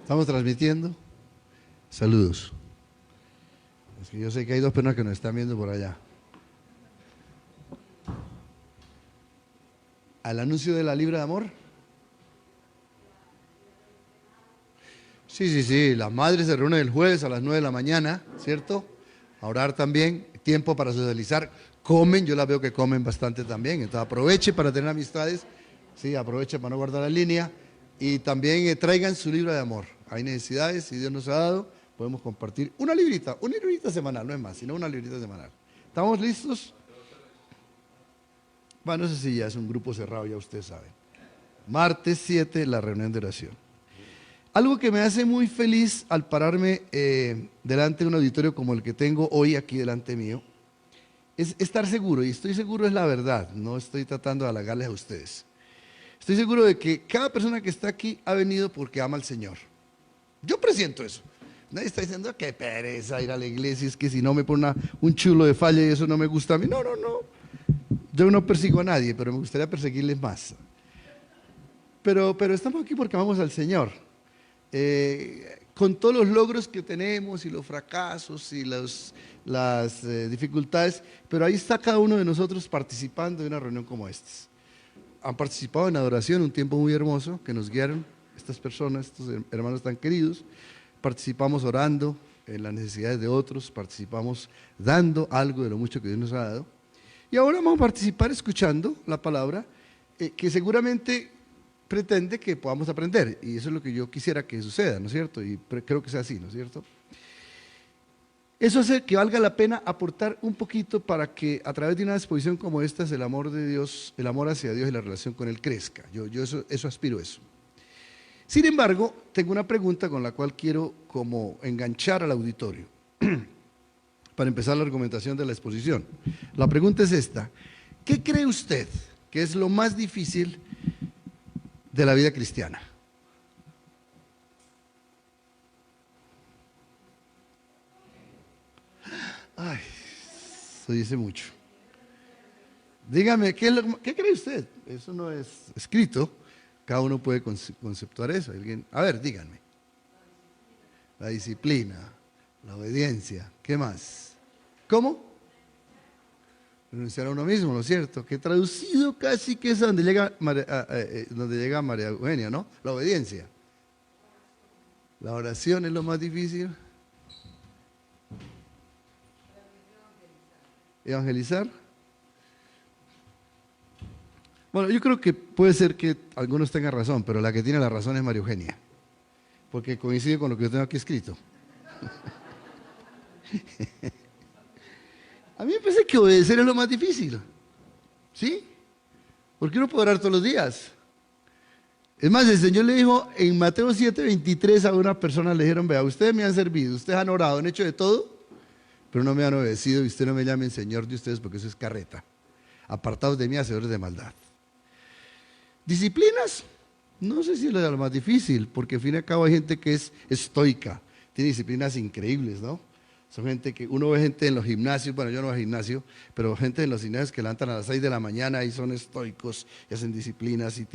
¿Estamos transmitiendo? Saludos. Es que yo sé que hay dos personas que nos están viendo por allá. ¿Al anuncio de la Libra de Amor? Sí, las madres se reúnen el jueves a las 9 de la mañana, ¿cierto? A orar también, tiempo para socializar, comen, yo las veo que comen bastante también, entonces aproveche para tener amistades, sí, aproveche para no guardar la línea, y también traigan su libro de amor. Hay necesidades, si Dios nos ha dado, podemos compartir una librita semanal, no es más, sino una librita semanal. ¿Estamos listos? Bueno, no sé si ya es un grupo cerrado, ya ustedes saben. Martes 7, la reunión de oración. Algo que me hace muy feliz al pararme delante de un auditorio como el que tengo hoy aquí delante mío, es estar seguro, y estoy seguro es la verdad, no estoy tratando de halagarles a ustedes. Estoy seguro de que cada persona que está aquí ha venido porque ama al Señor. Yo presiento eso. Nadie está diciendo que pereza ir a la iglesia, es que si no me pone un chulo de falla y eso no me gusta a mí. No. Yo no persigo a nadie, pero me gustaría perseguirles más. Pero estamos aquí porque amamos al Señor. Con todos los logros que tenemos y los fracasos y las dificultades, pero ahí está cada uno de nosotros participando de una reunión como esta. Han participado en adoración, un tiempo muy hermoso que nos guiaron estas personas, estos hermanos tan queridos. Participamos orando en las necesidades de otros, participamos dando algo de lo mucho que Dios nos ha dado. Y ahora vamos a participar escuchando la palabra que seguramente pretende que podamos aprender, y eso es lo que yo quisiera que suceda, ¿no es cierto? Y creo que sea así, ¿no es cierto? Eso hace que valga la pena aportar un poquito para que a través de una exposición como esta, el amor de Dios, el amor hacia Dios y la relación con Él crezca. Yo eso aspiro a eso. Sin embargo, tengo una pregunta con la cual quiero como enganchar al auditorio para empezar la argumentación de la exposición. La pregunta es esta: ¿qué cree usted que es lo más difícil de la vida cristiana? Ay, eso dice mucho. Dígame, ¿qué cree usted? Eso no es escrito, cada uno puede conceptuar eso. A ver, díganme. La disciplina, la obediencia, ¿qué más? ¿Cómo? Renunciar a uno mismo, ¿no es cierto? Que traducido casi que es donde llega María Eugenia, ¿no? La obediencia. La oración es lo más difícil. Evangelizar. Bueno, yo creo que puede ser que algunos tengan razón, pero la que tiene la razón es María Eugenia, porque coincide con lo que yo tengo aquí escrito. A mí me parece que obedecer es lo más difícil, ¿sí? Porque uno puede orar todos los días. Es más, el Señor le dijo en Mateo 7:23 a una persona, le dijeron: vea, ustedes me han servido, ustedes han orado, han hecho de todo, pero no me han obedecido, y usted no me llamen Señor de ustedes porque eso es carreta. Apartados de mí, hacedores de maldad. ¿Disciplinas? No sé si es lo más difícil, porque al fin y al cabo hay gente que es estoica, tiene disciplinas increíbles, ¿no? Son gente que, uno ve gente en los gimnasios, bueno, yo no voy al gimnasio, pero gente en los gimnasios que levantan a las 6 de la mañana y son estoicos, y hacen disciplinas y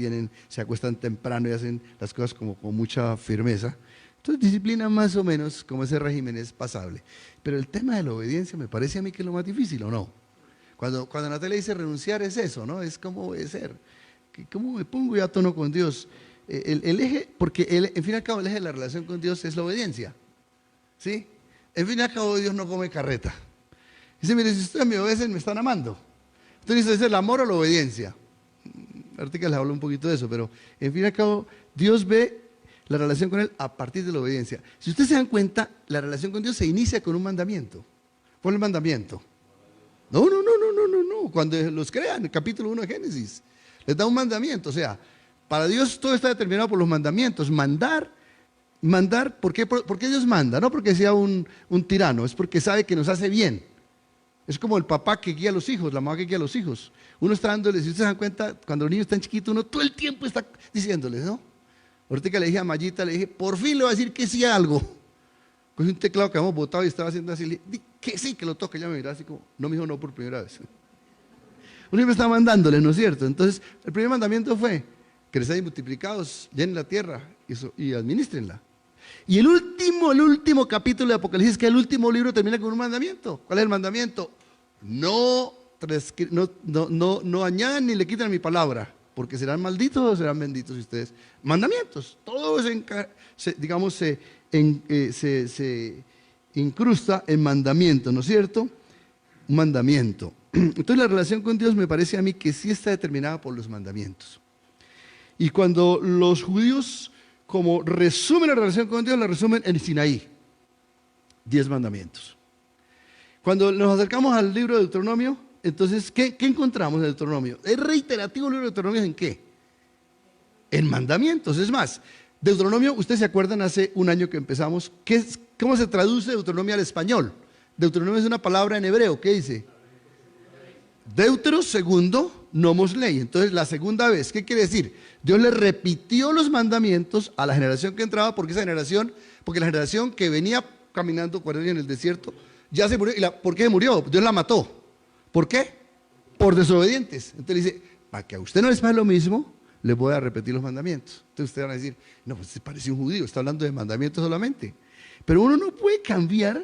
se acuestan temprano y hacen las cosas como con mucha firmeza. Entonces, disciplina más o menos, como ese régimen es pasable. Pero el tema de la obediencia me parece a mí que es lo más difícil, ¿o no? Cuando Natalia dice renunciar es eso, ¿no? Es como obedecer. ¿Cómo me pongo yo a tono con Dios? El eje, porque en fin y al cabo el eje de la relación con Dios es la obediencia, ¿sí? En fin y al cabo Dios no come carreta. Dice: mire, si ustedes me obedecen, me están amando. Entonces dice: ¿es el amor o la obediencia? Ahorita les hablo un poquito de eso, pero en fin y al cabo Dios ve la relación con Él a partir de la obediencia. Si ustedes se dan cuenta, la relación con Dios se inicia con un mandamiento. ¿Cuál es el mandamiento? No. Cuando los crean, en el capítulo 1 de Génesis, les da un mandamiento. O sea, para Dios todo está determinado por los mandamientos. Mandar, ¿por qué Dios manda? No porque sea un tirano, es porque sabe que nos hace bien. Es como el papá que guía a los hijos, la mamá que guía a los hijos. Uno está dándoles, si ustedes se dan cuenta, cuando los niños están chiquitos, uno todo el tiempo está diciéndoles, ¿no? Ahorita que le dije a Mayita, le dije: por fin le voy a decir que sí a algo. Cogí un teclado que habíamos botado y estaba haciendo así, le dije que sí, que lo toque. Ella me miraba así como, no me dijo no por primera vez. Uno siempre está mandándole, ¿no es cierto? Entonces, el primer mandamiento fue: creced y multiplicados, llenen la tierra y administrenla. Y el último capítulo de Apocalipsis, que es el último libro, termina con un mandamiento. ¿Cuál es el mandamiento? No añadan ni le quitan mi palabra, porque serán malditos o serán benditos ustedes. Mandamientos. Todo se incrusta en mandamiento, ¿no es cierto? Un mandamiento. Entonces la relación con Dios me parece a mí que sí está determinada por los mandamientos. Y cuando los judíos, como resumen la relación con Dios, la resumen en Sinaí, 10 mandamientos. Cuando nos acercamos al libro de Deuteronomio, entonces, ¿qué encontramos en Deuteronomio? ¿Es reiterativo el libro de Deuteronomio en qué? En mandamientos. Es más, Deuteronomio, ustedes se acuerdan hace un año que empezamos, ¿cómo se traduce Deuteronomio al español? Deuteronomio es una palabra en hebreo, ¿qué dice? Deutero, segundo, nomos ley. Entonces, la segunda vez, ¿qué quiere decir? Dios le repitió los mandamientos a la generación que entraba, porque la generación que venía caminando 40 años en el desierto, ya se murió. ¿Por qué murió? Dios la mató. ¿Por qué? Por desobedientes. Entonces dice, para que a usted no les pase lo mismo, les voy a repetir los mandamientos. Entonces ustedes van a decir, no, pues parece un judío, está hablando de mandamientos solamente. Pero uno no puede cambiar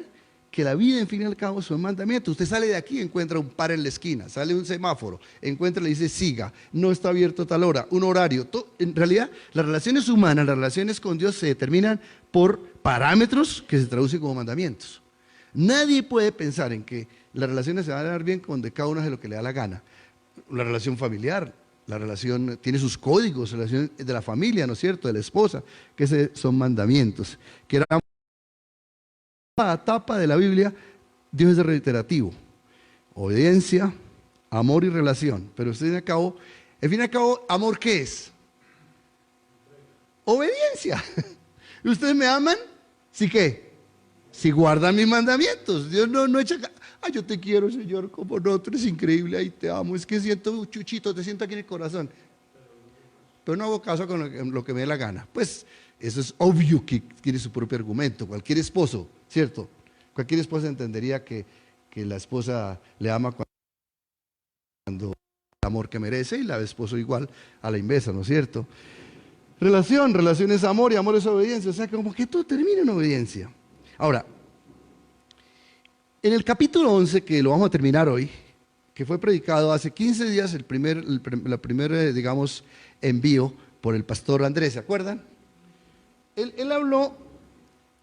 que la vida, en fin y al cabo, son mandamientos. Usted sale de aquí y encuentra un par en la esquina, sale un semáforo, encuentra y le dice siga, no está abierto a tal hora, un horario. En realidad, las relaciones humanas, las relaciones con Dios se determinan por parámetros que se traducen como mandamientos. Nadie puede pensar en que las relaciones se van a dar bien cuando cada uno hace lo que le da la gana. La relación familiar, la relación tiene sus códigos, la relación de la familia, ¿no es cierto?, de la esposa, que son mandamientos. Que era la etapa de la Biblia, Dios es reiterativo. Obediencia, amor y relación. Pero al fin y al cabo, ¿amor qué es? Obediencia. ¿Y ustedes me aman? ¿Sí qué? Si guardan mis mandamientos. Dios no echa... Ay, yo te quiero, Señor, como no, tú eres increíble, ay, te amo. Es que siento, Chuchito, te siento aquí en el corazón. Pero no hago caso con lo que me dé la gana. Pues eso es obvio que tiene su propio argumento. Cualquier esposo, ¿cierto? Cualquier esposa entendería que la esposa le ama cuando el amor que merece, y la esposo igual a la inversa, ¿no es cierto? Relación es amor y amor es obediencia. O sea, como que todo termina en obediencia. Ahora, en el capítulo 11, que lo vamos a terminar hoy, que fue predicado hace 15 días, el primer digamos, envío por el pastor Andrés, ¿se acuerdan? Él habló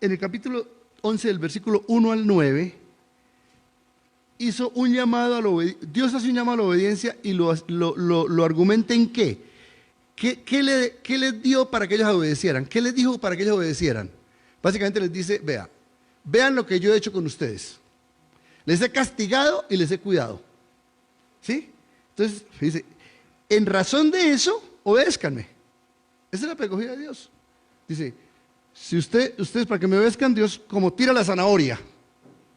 en el capítulo 11, del versículo 1 al 9, hizo un llamado a la obediencia. Dios hace un llamado a la obediencia y lo argumenta en qué. ¿Qué les dio para que ellos obedecieran? ¿Qué les dijo para que ellos obedecieran? Básicamente les dice, vean lo que yo he hecho con ustedes. Les he castigado y les he cuidado. ¿Sí? Entonces, dice, en razón de eso, obézcanme. Esa es la pedagogía de Dios. Dice, si ustedes para que me obedezcan, Dios como tira la zanahoria,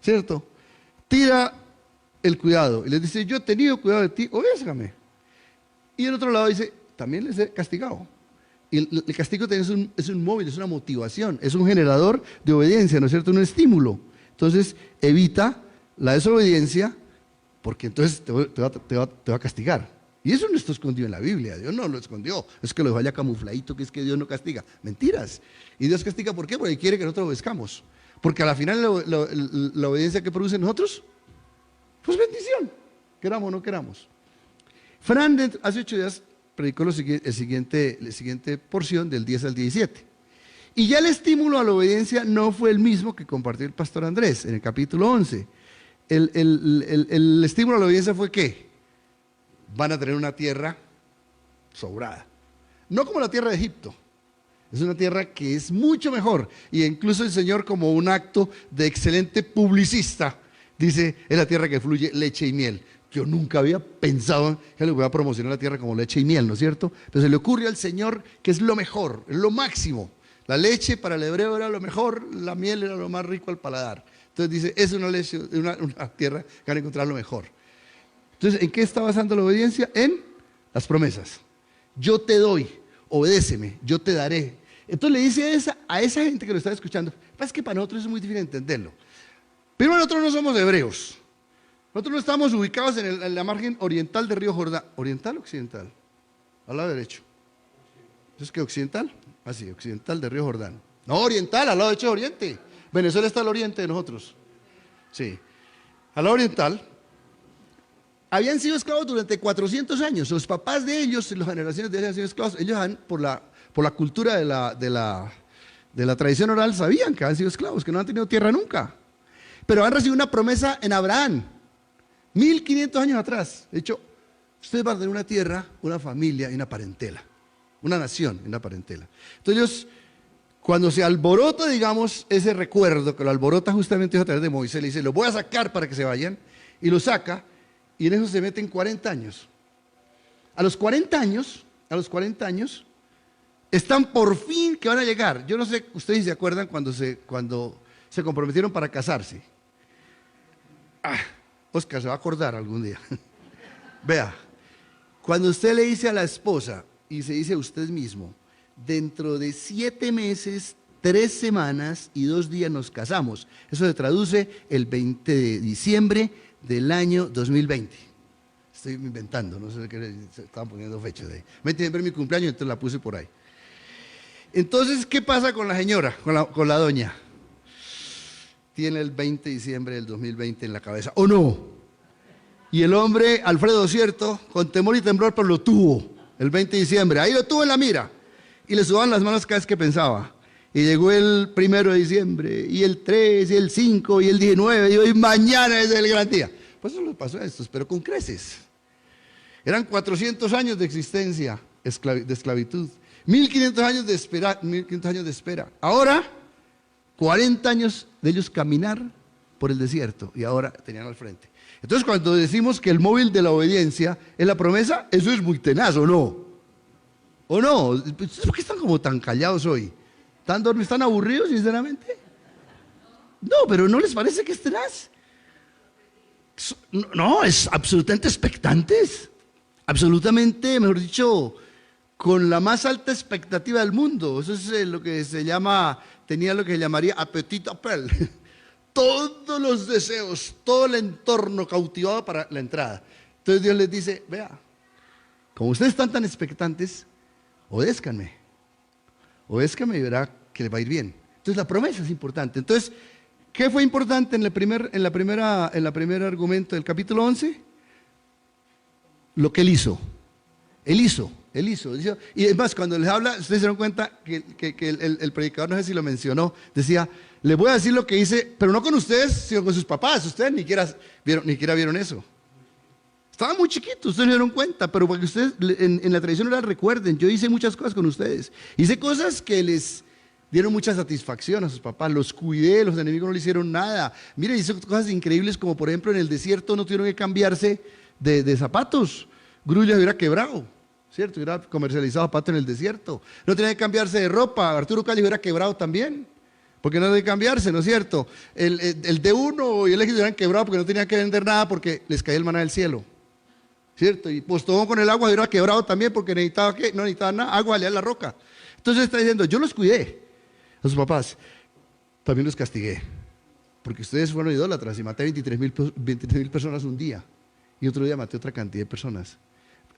¿cierto? Tira el cuidado. Y les dice, yo he tenido cuidado de ti, obézcame. Y el otro lado dice, también les he castigado. Y el castigo también es un móvil, es una motivación, es un generador de obediencia, ¿no es cierto? Un estímulo. Entonces, evita la desobediencia, porque entonces te va a castigar. Y eso no está escondido en la Biblia, Dios no lo escondió, es que lo vaya camufladito, que es que Dios no castiga. Mentiras. Y Dios castiga, ¿por qué? Porque quiere que nosotros obedezcamos. Porque a la final la obediencia que produce en nosotros, pues bendición, queramos o no queramos. Fran hace 8 días predicó la siguiente porción del 10 al 17. Y ya el estímulo a la obediencia no fue el mismo que compartió el pastor Andrés en el capítulo 11. El estímulo a la obediencia fue ¿qué? Van a tener una tierra sobrada. No como la tierra de Egipto. Es una tierra que es mucho mejor. Y incluso el Señor, como un acto de excelente publicista, dice, es la tierra que fluye leche y miel. Yo nunca había pensado que le voy a promocionar la tierra como leche y miel, ¿no es cierto? Pero se le ocurre al Señor que es lo mejor, es lo máximo. La leche para el hebreo era lo mejor, la miel era lo más rico al paladar. Entonces dice, es una tierra que van a encontrar lo mejor. Entonces, ¿en qué está basando la obediencia? En las promesas. Yo te doy, obedéceme, yo te daré. Entonces le dice a esa gente que lo está escuchando, es que para nosotros es muy difícil entenderlo. Pero nosotros no somos hebreos. Nosotros no estamos ubicados en la margen oriental del río Jordán. ¿Oriental o occidental? Al lado derecho. ¿Entonces qué, occidental? Así, occidental del río Jordán. No, oriental, al lado de Hecho Oriente. Venezuela está al oriente de nosotros. Sí. Al lado oriental. Habían sido esclavos durante 400 años. Los papás de ellos, las generaciones de ellos han sido esclavos. Ellos por la cultura de la tradición oral, sabían que han sido esclavos, que no han tenido tierra nunca. Pero han recibido una promesa en Abraham, 1500 años atrás. De hecho, ustedes van a tener una tierra, una familia y una parentela. Una nación y una parentela. Entonces ellos, cuando se alborota, digamos, ese recuerdo, que lo alborota justamente a través de Moisés, le dice, los voy a sacar para que se vayan, y lo saca, y en eso se meten 40 años. A los 40 años, están por fin que van a llegar. Yo no sé, ustedes se acuerdan cuando se comprometieron para casarse. Oscar se va a acordar algún día. Vea, cuando usted le dice a la esposa y se dice a usted mismo, dentro de 7 meses, 3 semanas y 2 días nos casamos. Eso se traduce el 20 de diciembre del año 2020. Estoy inventando, no sé qué, se estaban poniendo fechas ahí. 20 de diciembre es mi cumpleaños, entonces la puse por ahí. Entonces, ¿qué pasa con la señora, con la doña? Tiene el 20 de diciembre del 2020 en la cabeza, ¿o no? Y el hombre, Alfredo, ¿cierto? Con temor y temblor, pero lo tuvo, el 20 de diciembre. Ahí lo tuvo en la mira. Y le sudaban las manos cada vez que pensaba. Y llegó el 1 de diciembre, y el 3, y el 5, y el 19, y hoy mañana es el gran día. Pues eso le pasó a estos, pero con creces. Eran 400 años de existencia de esclavitud. 1500 años de espera, 1500 años de espera. Ahora, 40 años de ellos caminar por el desierto, y ahora tenían al frente. Entonces, cuando decimos que el móvil de la obediencia es la promesa, eso es muy tenaz, ¿o no? ¿O no? ¿Por qué están como tan callados hoy? ¿Están aburridos, sinceramente? No, pero ¿no les parece que es tenaz? No, es absolutamente expectantes. Absolutamente, mejor dicho, con la más alta expectativa del mundo. Eso es lo que se llama, tenía lo que se llamaría appetit appel. Todos los deseos, todo el entorno cautivado para la entrada. Entonces Dios les dice, vea, como ustedes están tan expectantes, obézcanme y verá que les va a ir bien. Entonces la promesa es importante. Entonces, ¿qué fue importante en el primer argumento del capítulo 11? Lo que él hizo. Él hizo. Y además, cuando les habla, ustedes se dieron cuenta que el predicador, no sé si lo mencionó, decía, les voy a decir lo que hice, pero no con ustedes, sino con sus papás. Ustedes ni siquiera vieron eso. Estaban muy chiquitos, ustedes se dieron cuenta, pero para que ustedes en la tradición oral recuerden, yo hice muchas cosas con ustedes. Hice cosas que les dieron mucha satisfacción a sus papás, los cuidé, los enemigos no le hicieron nada. Miren, hice cosas increíbles como por ejemplo en el desierto no tuvieron que cambiarse de zapatos. Grullo hubiera quebrado, ¿cierto? Hubiera comercializado zapatos en el desierto. No tenía que cambiarse de ropa, Arturo Calle hubiera quebrado también. Porque no debe cambiarse, ¿no es cierto? El D1 y el X hubieran quebrado porque no tenían que vender nada porque les caía el maná del cielo. ¿Cierto? Y Postobón con el agua hubiera quebrado también porque necesitaba, ¿qué? No necesitaba nada, agua, leía la roca. Entonces está diciendo, yo los cuidé a sus papás, también los castigué. Porque ustedes fueron idólatras y maté 23,000 personas un día. Y otro día maté otra cantidad de personas.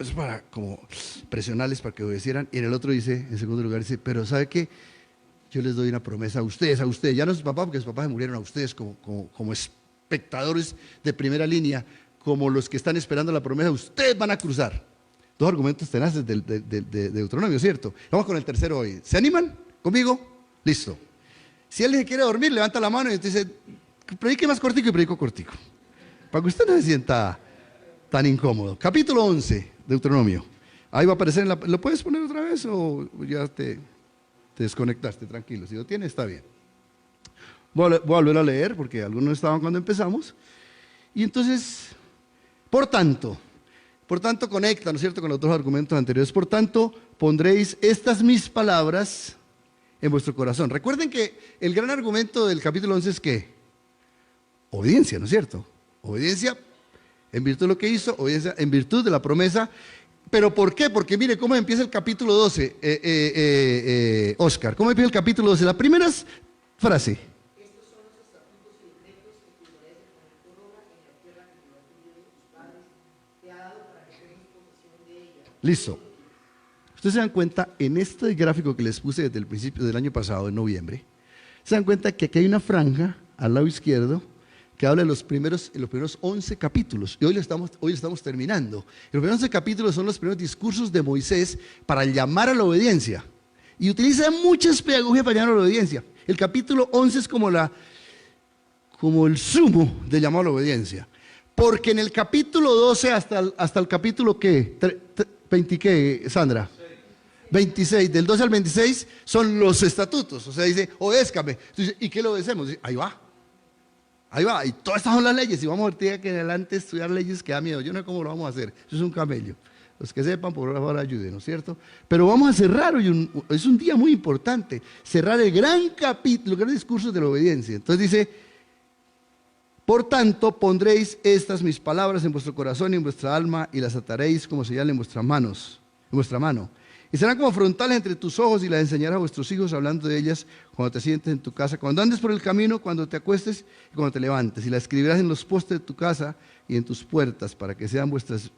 Eso es para como presionarles para que obedecieran. Y en el otro dice, en segundo lugar dice, pero ¿sabe qué? Yo les doy una promesa a ustedes, ya no a sus papás, porque sus papás se murieron, a ustedes como espectadores de primera línea, como los que están esperando la promesa, ustedes van a cruzar. 2 argumentos tenaces de Deuteronomio, ¿cierto? Vamos con el tercero hoy. ¿Se animan conmigo? Listo. Si alguien quiere dormir, levanta la mano y dice, predique más cortico y predico cortico. Para que usted no se sienta tan incómodo. Capítulo 11, Deuteronomio. Ahí va a aparecer, ¿lo puedes poner otra vez o ya te desconectaste? Tranquilo, si lo tienes está bien. Voy a volver a leer porque algunos estaban cuando empezamos. Y entonces, por tanto conecta, ¿no es cierto?, con los 2 argumentos anteriores. Por tanto, pondréis estas mis palabras en vuestro corazón. Recuerden que el gran argumento del capítulo 11 es ¿qué? Obediencia, ¿no es cierto? Obediencia en virtud de lo que hizo, obediencia en virtud de la promesa. ¿Pero por qué? Porque mire cómo empieza el capítulo 12, Oscar. ¿Cómo empieza el capítulo 12? La primera frase. Estos son los estatutos y decretos que cuidarás de poner por obra en la tierra que Jehová tu Dios de tus padres te ha dado para que tengas posesión de ella. Listo. Ustedes se dan cuenta, en este gráfico que les puse desde el principio del año pasado, en noviembre, se dan cuenta que aquí hay una franja al lado izquierdo que habla de los primeros 11 capítulos. Y hoy lo estamos terminando. Los primeros 11 capítulos son los primeros discursos de Moisés para llamar a la obediencia. Y utiliza muchas pedagogías para llamar a la obediencia. El capítulo 11 es como el sumo de llamar a la obediencia. Porque en el capítulo 12 hasta el capítulo ¿qué? 20, ¿qué, Sandra? 26, del 12 al 26 son los estatutos. O sea, dice, obézcame. Entonces, ¿y qué le obedecemos? Dice, ahí va. Y todas estas son las leyes. Y vamos a ver que adelante estudiar leyes que da miedo. Yo no sé cómo lo vamos a hacer. Eso es un camello. Los que sepan, por favor, ayuden, ¿no es cierto? Pero vamos a cerrar hoy. Es un día muy importante. Cerrar el gran capítulo, el gran discurso de la obediencia. Entonces dice, por tanto, pondréis estas mis palabras en vuestro corazón y en vuestra alma y las ataréis como señal en vuestra mano. Y serán como frontales entre tus ojos y las enseñarás a vuestros hijos hablando de ellas cuando te sientes en tu casa, cuando andes por el camino, cuando te acuestes y cuando te levantes. Y las escribirás en los postes de tu casa y en tus puertas para que sean vuestros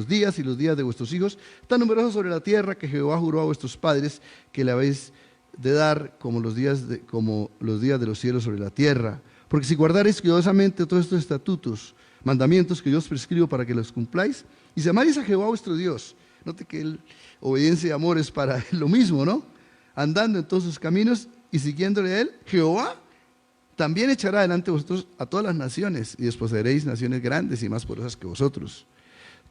días y los días de vuestros hijos tan numerosos sobre la tierra que Jehová juró a vuestros padres que le habéis de dar como los días de los cielos sobre la tierra. Porque si guardaréis cuidadosamente todos estos estatutos, mandamientos que yo os prescribo para que los cumpláis, y si amáis a Jehová vuestro Dios, note que obediencia y amor es para lo mismo, ¿no? Andando en todos sus caminos y siguiéndole a él, Jehová también echará delante de vosotros a todas las naciones y desposeeréis naciones grandes y más poderosas que vosotros.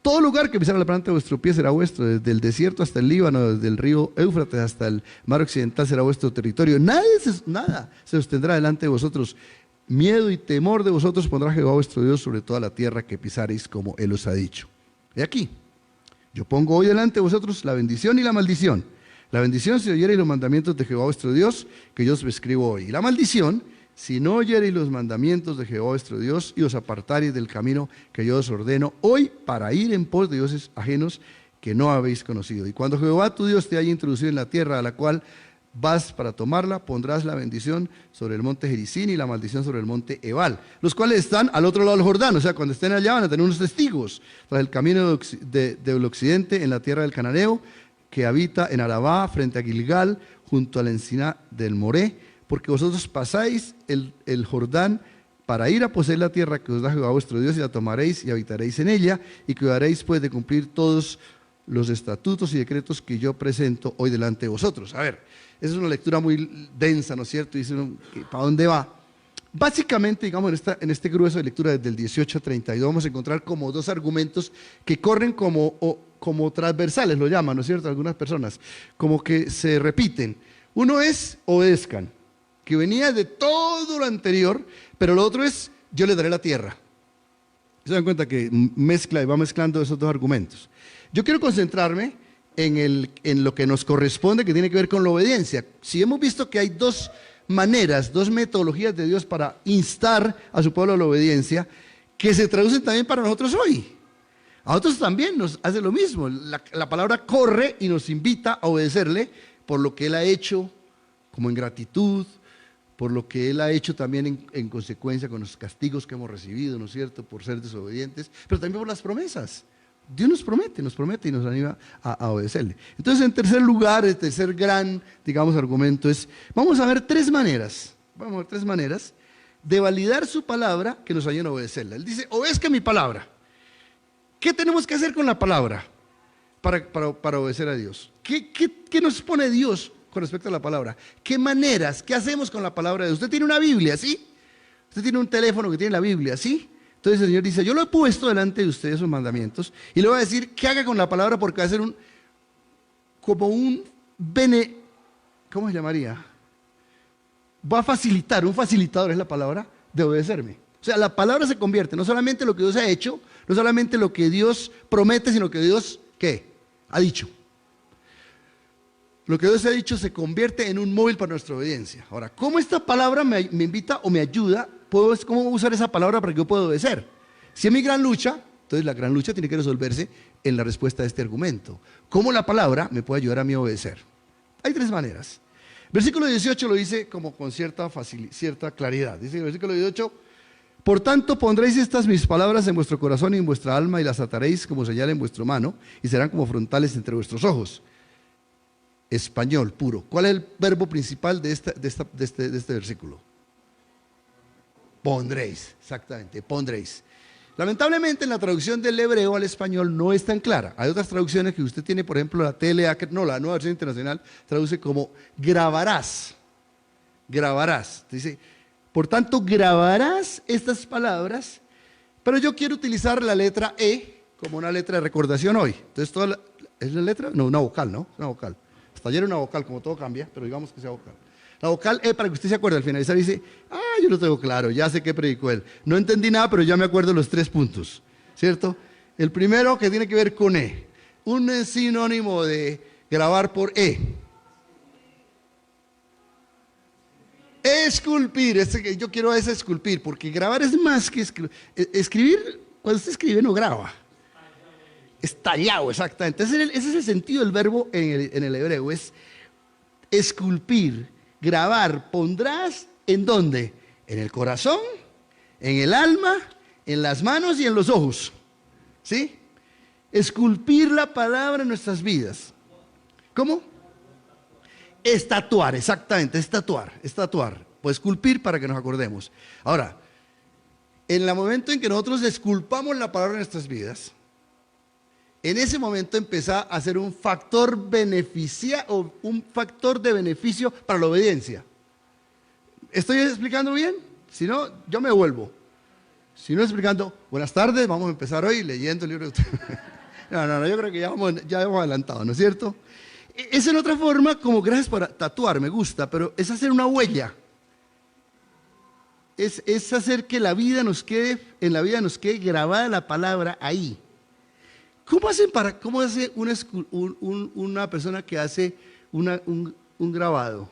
Todo lugar que pisara la planta de vuestro pie será vuestro, desde el desierto hasta el Líbano, desde el río Éufrates hasta el mar occidental será vuestro territorio. Nada se sostendrá delante de vosotros. Miedo y temor de vosotros pondrá Jehová vuestro Dios sobre toda la tierra que pisaréis, como él os ha dicho. He aquí, yo pongo hoy delante de vosotros la bendición y la maldición. La bendición si oyereis los mandamientos de Jehová vuestro Dios, que yo os prescribo hoy. Y la maldición, si no oyereis los mandamientos de Jehová vuestro Dios y os apartareis del camino que yo os ordeno hoy para ir en pos de dioses ajenos que no habéis conocido. Y cuando Jehová tu Dios te haya introducido en la tierra a la cual vas para tomarla, pondrás la bendición sobre el monte Gerizim y la maldición sobre el monte Ebal, los cuales están al otro lado del Jordán. O sea, cuando estén allá van a tener unos testigos tras el camino del occidente en la tierra del Cananeo, que habita en Arabá, frente a Gilgal, junto a la encina del Moré, porque vosotros pasáis el Jordán para ir a poseer la tierra que os da Jehová vuestro Dios, y la tomaréis y habitaréis en ella, y cuidaréis pues de cumplir todos los estatutos y decretos que yo presento hoy delante de vosotros. A ver, esa es una lectura muy densa, ¿no es cierto? Dice uno, ¿para dónde va? Básicamente, digamos, en este grueso de lectura desde el 18 a 32 vamos a encontrar como dos argumentos que corren como transversales, lo llaman, ¿no es cierto? Algunas personas, como que se repiten. Uno es obedezcan, que venía de todo lo anterior, pero lo otro es yo le daré la tierra. Se dan cuenta que mezcla y va mezclando esos dos argumentos. Yo quiero concentrarme en lo que nos corresponde, que tiene que ver con la obediencia. Si hemos visto que hay dos maneras, dos metodologías de Dios para instar a su pueblo a la obediencia, que se traducen también para nosotros hoy. A nosotros también nos hace lo mismo. La palabra corre y nos invita a obedecerle por lo que Él ha hecho, como en gratitud, por lo que Él ha hecho también en consecuencia con los castigos que hemos recibido, ¿no es cierto?, por ser desobedientes, pero también por las promesas. Dios nos promete y nos anima a obedecerle. Entonces, en tercer lugar, el tercer gran, digamos, argumento es, vamos a ver tres maneras de validar su palabra que nos ayuden a obedecerla. Él dice, obedezca mi palabra. ¿Qué tenemos que hacer con la palabra para obedecer a Dios? ¿Qué nos pone Dios con respecto a la palabra? ¿Qué maneras? ¿Qué hacemos con la palabra de Dios? Usted tiene una Biblia, ¿sí? Usted tiene un teléfono que tiene la Biblia, ¿sí? Entonces el Señor dice, yo lo he puesto delante de ustedes sus mandamientos y le voy a decir que haga con la palabra porque va a ser ¿cómo se llamaría? Va a facilitar, un facilitador es la palabra, de obedecerme. O sea, la palabra se convierte, no solamente lo que Dios ha hecho, no solamente lo que Dios promete, sino que Dios, ¿qué? Ha dicho. Lo que Dios ha dicho se convierte en un móvil para nuestra obediencia. Ahora, ¿cómo esta palabra me invita o me ayuda? ¿Cómo usar esa palabra para que yo pueda obedecer? Si es mi gran lucha, entonces la gran lucha tiene que resolverse en la respuesta a este argumento. ¿Cómo la palabra me puede ayudar a mí a obedecer? Hay tres maneras. Versículo 18 lo dice como con cierta claridad. Dice el versículo 18, por tanto pondréis estas mis palabras en vuestro corazón y en vuestra alma y las ataréis como señal en vuestra mano y serán como frontales entre vuestros ojos. español puro. ¿Cuál es el verbo principal de este versículo? Pondréis, exactamente, pondréis. Lamentablemente en la traducción del hebreo al español no es tan clara. Hay otras traducciones que usted tiene, por ejemplo, la la Nueva Versión Internacional traduce como grabarás. Grabarás. Dice, por tanto, grabarás estas palabras, pero yo quiero utilizar la letra E como una letra de recordación hoy. Entonces, ¿es la letra? No, una vocal, ¿no? Una vocal. Hasta ayer era una vocal, como todo cambia, pero digamos que sea vocal. La vocal E, para que usted se acuerde, al finalizar dice, yo lo tengo claro, ya sé qué predicó él. No entendí nada, pero ya me acuerdo los 3 puntos, ¿cierto? El primero que tiene que ver con E. Un sinónimo de grabar por E. Esculpir, yo quiero ese esculpir, porque grabar es más que escribir. Escribir, cuando usted escribe no graba. Estallado, exactamente. Ese es el sentido del verbo en el hebreo, es esculpir, grabar. Pondrás, ¿en dónde? En el corazón, en el alma, en las manos y en los ojos. ¿Sí? Esculpir la palabra en nuestras vidas. ¿Cómo? Estatuar, exactamente, estatuar. Pues esculpir para que nos acordemos. Ahora, en el momento en que nosotros esculpamos la palabra en nuestras vidas, en ese momento empieza a ser un factor un factor de beneficio para la obediencia. ¿Estoy explicando bien? Si no, yo me vuelvo. Si no explicando, buenas tardes, vamos a empezar hoy leyendo el libro de... No, yo creo que ya hemos adelantado, ¿no es cierto? Es en otra forma, como gracias por tatuar, me gusta, pero es hacer una huella. Es hacer que en la vida nos quede grabada la palabra ahí. ¿Cómo hace una persona que hace un grabado?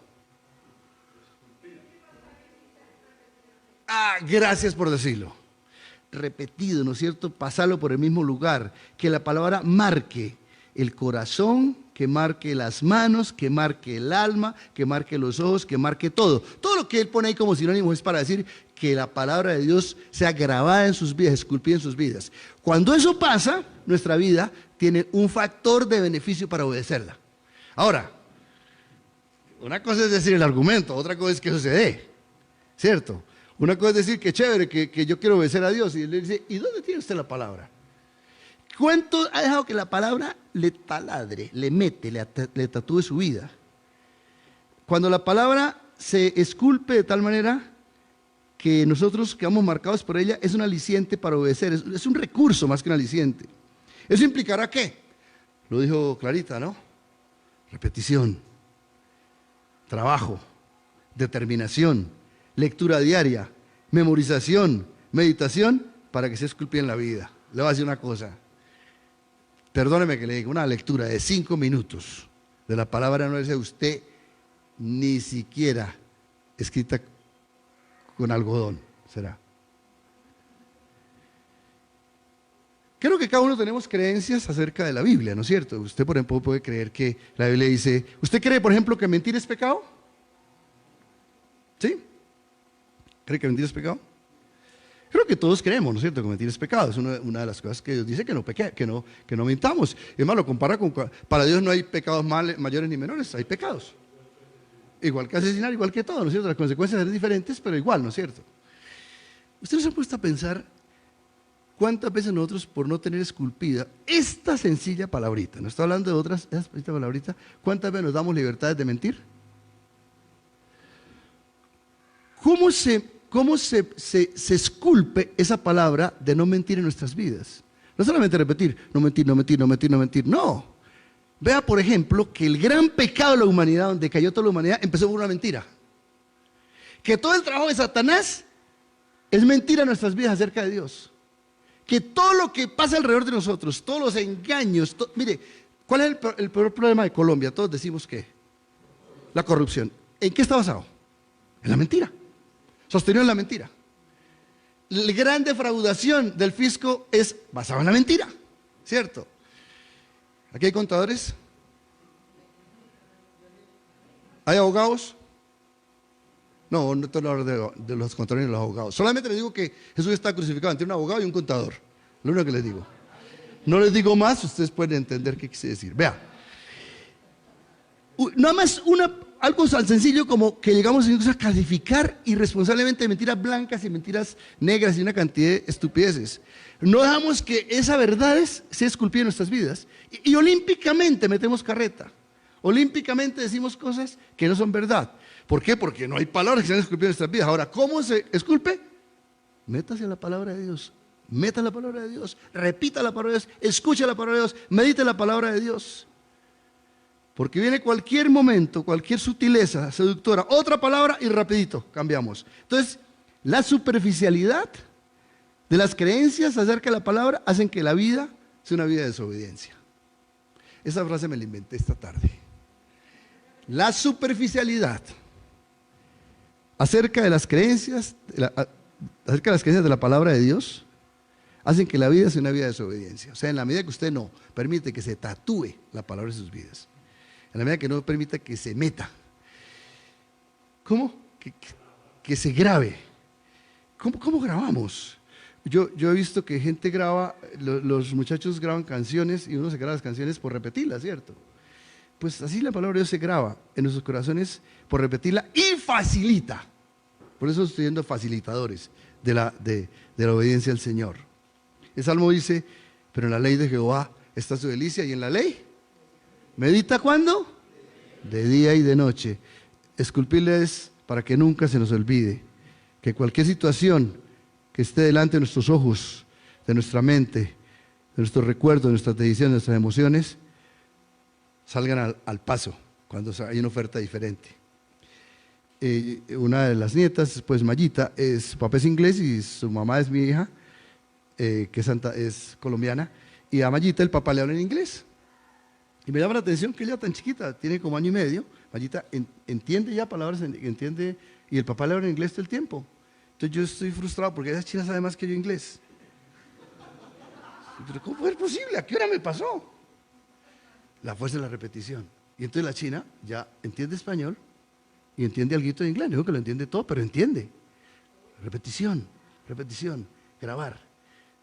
Gracias por decirlo. Repetido, ¿no es cierto? Pasarlo por el mismo lugar. Que la palabra marque el corazón, que marque las manos, que marque el alma, que marque los ojos, que marque todo. Todo lo que él pone ahí como sinónimo es para decir que la palabra de Dios sea grabada en sus vidas, esculpida en sus vidas. Cuando eso pasa, nuestra vida tiene un factor de beneficio para obedecerla. Ahora, una cosa es decir el argumento, otra cosa es que eso se dé, ¿cierto? Una cosa es decir que chévere, que yo quiero obedecer a Dios. Y él le dice, ¿y dónde tiene usted la palabra? ¿Cuánto ha dejado que la palabra le taladre, le mete, le tatúe su vida? Cuando la palabra se esculpe de tal manera que nosotros quedamos marcados por ella, es un aliciente para obedecer, es un recurso más que un aliciente. ¿Eso implicará qué? Lo dijo Clarita, ¿no? Repetición, trabajo, determinación, lectura diaria, memorización, meditación, para que se esculpie en la vida. Le voy a decir una cosa. Perdóneme que le diga, una lectura de 5 minutos de la palabra no es de usted ni siquiera escrita con algodón, será. Creo que cada uno tenemos creencias acerca de la Biblia, ¿no es cierto? Usted, por ejemplo, puede creer que la Biblia dice, ¿usted cree, por ejemplo, que mentir es pecado? ¿Sí? ¿Cree que mentir es pecado? Creo que todos creemos, ¿no es cierto?, que mentir es pecado. Es una de las cosas que Dios dice que no mintamos. Es más, lo compara con... Para Dios no hay pecados mayores ni menores, hay pecados. Igual que asesinar, igual que todo, ¿no es cierto? Las consecuencias son diferentes, pero igual, ¿no es cierto? ¿Usted no se ha puesto a pensar cuántas veces nosotros, por no tener esculpida esta sencilla palabrita, no está hablando de otras, esta palabrita, cuántas veces nos damos libertades de mentir? ¿Cómo se esculpe esa palabra de no mentir en nuestras vidas? No solamente repetir, no mentir, no mentir, no mentir, no mentir. No. Vea, por ejemplo, que el gran pecado de la humanidad, donde cayó toda la humanidad, empezó por una mentira. Que todo el trabajo de Satanás es mentir a nuestras vidas acerca de Dios. Que todo lo que pasa alrededor de nosotros, todos los engaños, mire, ¿cuál es el peor problema de Colombia? Todos decimos que la corrupción. ¿En qué está basado? En la mentira. Sostenido en la mentira. La gran defraudación del fisco es basada en la mentira, ¿cierto? ¿Aquí hay contadores? ¿Hay abogados? No, no estoy hablando de los contadores y los abogados. Solamente les digo que Jesús está crucificado entre un abogado y un contador. Lo único que les digo. No les digo más, ustedes pueden entender qué quise decir. Vea. Nada más algo tan sencillo como que llegamos a calificar irresponsablemente mentiras blancas y mentiras negras y una cantidad de estupideces. No dejamos que esa verdad sea esculpida en nuestras vidas. Y olímpicamente metemos carreta. Olímpicamente decimos cosas que no son verdad. ¿Por qué? Porque no hay palabras que sean esculpidas en nuestras vidas. Ahora, ¿cómo se esculpe? Métase a la palabra de Dios. Meta la palabra de Dios. Repita la palabra de Dios. Escucha la palabra de Dios. Medite la palabra de Dios. Porque viene cualquier momento, cualquier sutileza seductora, otra palabra y rapidito cambiamos. Entonces, la superficialidad de las creencias acerca de la palabra hacen que la vida sea una vida de desobediencia. Esa frase me la inventé esta tarde. La superficialidad acerca de las creencias, de la palabra de Dios, hacen que la vida sea una vida de desobediencia. O sea, en la medida que usted no permite que se tatúe la palabra en sus vidas, en la medida que no permita que se meta, ¿cómo? Que se grabe. ¿Cómo grabamos? Yo he visto que gente graba, los muchachos graban canciones y uno se graba las canciones por repetirlas, ¿cierto? Pues así la palabra de Dios se graba en nuestros corazones por repetirla y facilita. Por eso estoy siendo facilitadores de la obediencia al Señor. El Salmo dice, pero en la ley de Jehová está su delicia y en la ley medita ¿cuándo? De día y de noche. Esculpirle es para que nunca se nos olvide que cualquier situación que esté delante de nuestros ojos, de nuestra mente, de nuestros recuerdos, de nuestras decisiones, de nuestras emociones, salgan al paso cuando hay una oferta diferente. Una de las nietas, pues Mayita, su papá es inglés y su mamá es mi hija, que es colombiana, y a Mayita el papá le habla en inglés. Y me llama la atención que ella tan chiquita, tiene como año y medio, Mayita entiende ya palabras, entiende, y el papá le habla en inglés todo el tiempo. Entonces yo estoy frustrado porque esa china sabe más que yo inglés. Pero ¿cómo puede ser posible? ¿A qué hora me pasó? La fuerza de la repetición. Y entonces la china ya entiende español y entiende algo de inglés. No digo que lo entiende todo, pero entiende. Repetición, repetición, grabar.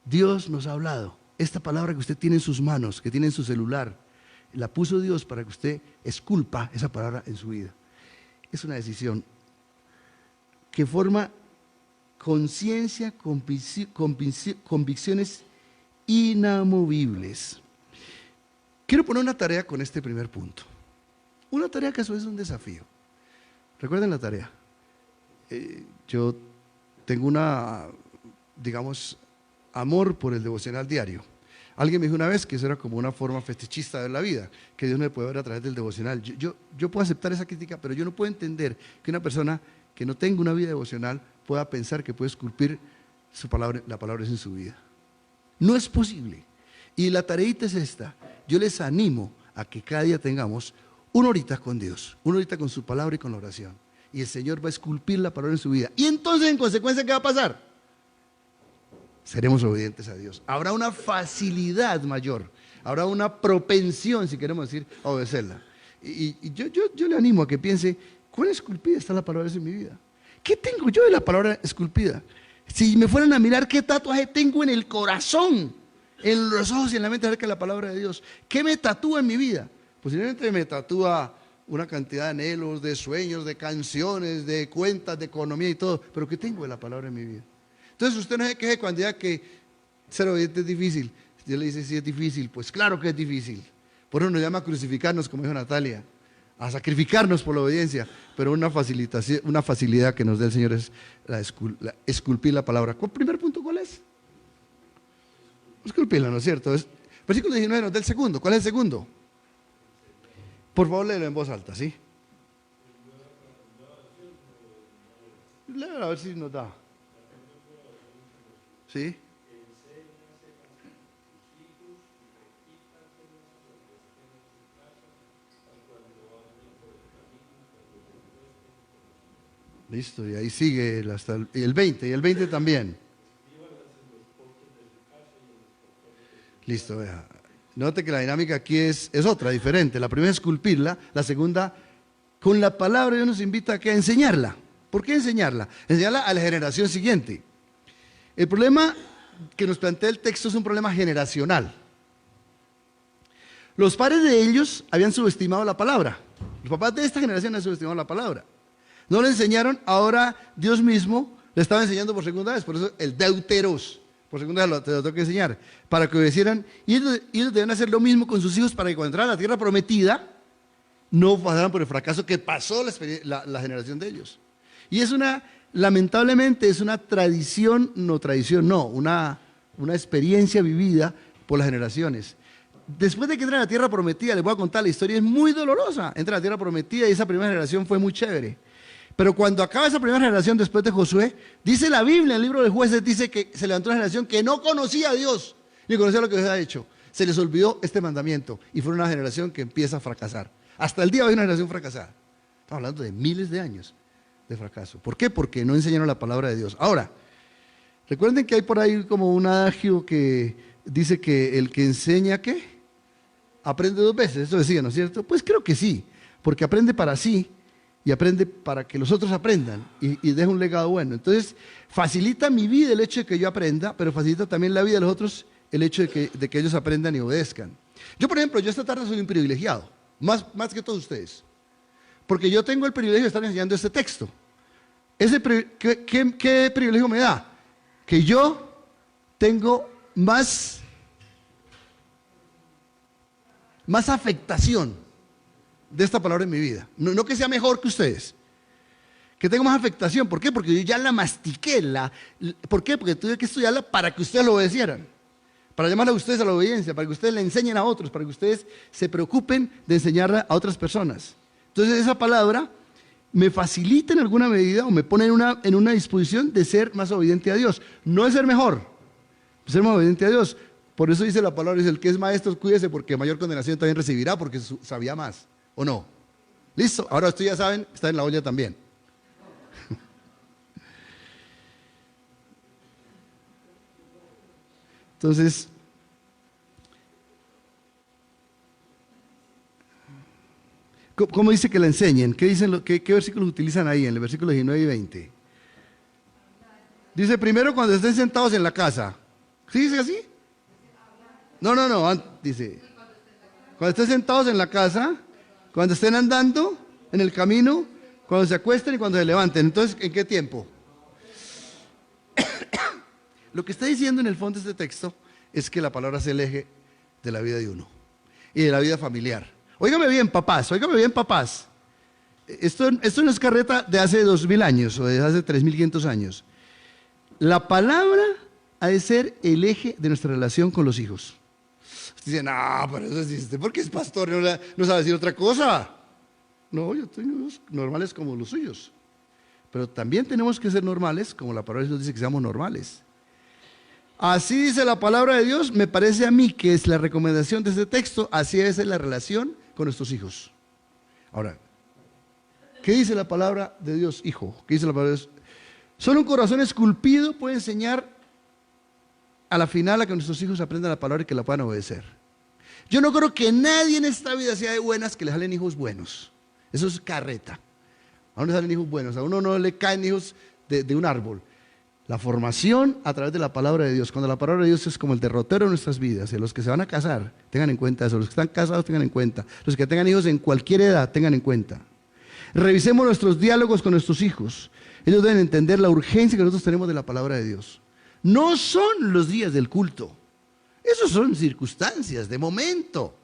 Dios nos ha hablado. Esta palabra que usted tiene en sus manos, que tiene en su celular, la puso Dios para que usted esculpa esa palabra en su vida. Es una decisión que forma conciencia, convicciones inamovibles. Quiero poner una tarea con este primer punto. Una tarea que a su vez es un desafío. Recuerden la tarea. Yo tengo amor por el devocional diario. Alguien me dijo una vez que eso era como una forma fetichista de ver la vida, que Dios me puede ver a través del devocional. Yo puedo aceptar esa crítica, pero yo no puedo entender que una persona que no tenga una vida devocional pueda pensar que puede esculpir la palabra en su vida. No es posible. Y la tareita es esta. Yo les animo a que cada día tengamos una horita con Dios, una horita con su palabra y con la oración. Y el Señor va a esculpir la palabra en su vida. Y entonces, en consecuencia, ¿qué va a pasar? Seremos obedientes a Dios. Habrá una facilidad mayor. Habrá una propensión, si queremos decir, a obedecerla. Y yo le animo a que piense, ¿cuán esculpida está la palabra en mi vida? ¿Qué tengo yo de la palabra esculpida? Si me fueran a mirar qué tatuaje tengo en el corazón, en los ojos y en la mente acerca de la palabra de Dios, ¿qué me tatúa en mi vida? Posiblemente me tatúa una cantidad de anhelos, de sueños, de canciones, de cuentas, de economía y todo, pero ¿qué tengo de la palabra en mi vida? Entonces usted no se queje cuando diga que ser obediente es difícil. Si Dios le dice si es difícil, pues claro que es difícil. Por eso nos llama a crucificarnos, como dijo Natalia, a sacrificarnos por la obediencia, pero una facilidad que nos da el Señor es esculpir la palabra. ¿El primer punto cuál es? Esculpirla, ¿no es cierto? Versículo 19 nos da el segundo. ¿Cuál es el segundo? Por favor, léelo en voz alta, ¿sí? Léelo a ver si nos da. ¿Sí? Listo, y ahí sigue hasta el 20, y el 20 también. Listo, vea. Note que la dinámica aquí es otra, diferente. La primera es esculpirla, la segunda, con la palabra Dios nos invita a enseñarla. ¿Por qué enseñarla? Enseñarla a la generación siguiente. El problema que nos plantea el texto es un problema generacional. Los padres de ellos habían subestimado la palabra. Los papás de esta generación han subestimado la palabra. No le enseñaron, ahora Dios mismo le estaba enseñando por segunda vez. Por eso el deuteros, por segunda vez te lo tengo que enseñar. Para que obedecieran. Y ellos deben hacer lo mismo con sus hijos para que cuando entraran a la tierra prometida, no pasaran por el fracaso que pasó la generación de ellos. Y es lamentablemente, es una una experiencia vivida por las generaciones. Después de que entran a la tierra prometida, les voy a contar, la historia es muy dolorosa. Entra a la tierra prometida y esa primera generación fue muy chévere. Pero cuando acaba esa primera generación después de Josué, dice la Biblia, en el libro de Jueces, dice que se levantó una generación que no conocía a Dios, ni conocía lo que Dios había hecho. Se les olvidó este mandamiento y fue una generación que empieza a fracasar. Hasta el día de hoy hay una generación fracasada. Estamos hablando de miles de años de fracaso. ¿Por qué? Porque no enseñaron la palabra de Dios. Ahora, recuerden que hay por ahí como un adagio que dice que el que enseña, ¿qué? Aprende 2 veces, eso decía, ¿no es cierto? Pues creo que sí, porque aprende para sí y aprende para que los otros aprendan y deja un legado bueno. Entonces, facilita mi vida el hecho de que yo aprenda, pero facilita también la vida de los otros el hecho de que ellos aprendan y obedezcan. Yo, por ejemplo, esta tarde soy un privilegiado, más que todos ustedes, porque yo tengo el privilegio de estar enseñando este texto. ¿Qué privilegio me da? Que yo tengo más afectación de esta palabra en mi vida. No que sea mejor que ustedes, que tengo más afectación. ¿Por qué? Porque yo ya la mastiqué. ¿Por qué? Porque tuve que estudiarla para que ustedes lo obedecieran, para llamar a ustedes a la obediencia, para que ustedes le enseñen a otros, para que ustedes se preocupen de enseñarla a otras personas. Entonces esa palabra me facilita en alguna medida o me pone en una disposición de ser más obediente a Dios. No es ser mejor, ser más obediente a Dios. Por eso dice la palabra, dice, el que es maestro, cuídese porque mayor condenación también recibirá porque sabía más, ¿o no? ¿Listo? Ahora ustedes ya saben, está en la olla también. Entonces, ¿cómo dice que la enseñen? ¿Qué versículos utilizan ahí en el versículo 19 y 20? Dice, primero cuando estén sentados en la casa. ¿Sí dice así? No, dice, cuando estén sentados en la casa, cuando estén andando en el camino, cuando se acuesten y cuando se levanten. Entonces, ¿en qué tiempo? Lo que está diciendo en el fondo este texto es que la palabra es el eje de la vida de uno y de la vida familiar. Óigame bien, papás. Esto no es carreta de hace 2000 años o de hace 3500 años. La palabra ha de ser el eje de nuestra relación con los hijos. Dicen, no, pero eso existe porque es pastor, no sabe decir otra cosa. No, yo tengo hijos normales como los suyos. Pero también tenemos que ser normales, como la palabra de Dios dice que seamos normales. Así dice la palabra de Dios, me parece a mí que es la recomendación de este texto, así es la relación con nuestros hijos. Ahora, ¿qué dice la palabra de Dios, hijo? ¿Qué dice la palabra de Dios? Solo un corazón esculpido puede enseñar a la final a que nuestros hijos aprendan la palabra y que la puedan obedecer. Yo no creo que nadie en esta vida sea de buenas que le salen hijos buenos. Eso es carreta. A uno le salen hijos buenos, a uno no le caen hijos de un árbol. La formación a través de la palabra de Dios. Cuando la palabra de Dios es como el derrotero de nuestras vidas, y los que se van a casar, tengan en cuenta eso. Los que están casados, tengan en cuenta. Los que tengan hijos en cualquier edad, tengan en cuenta. Revisemos nuestros diálogos con nuestros hijos. Ellos deben entender la urgencia que nosotros tenemos de la palabra de Dios. No son los días del culto. Esos son circunstancias de momento.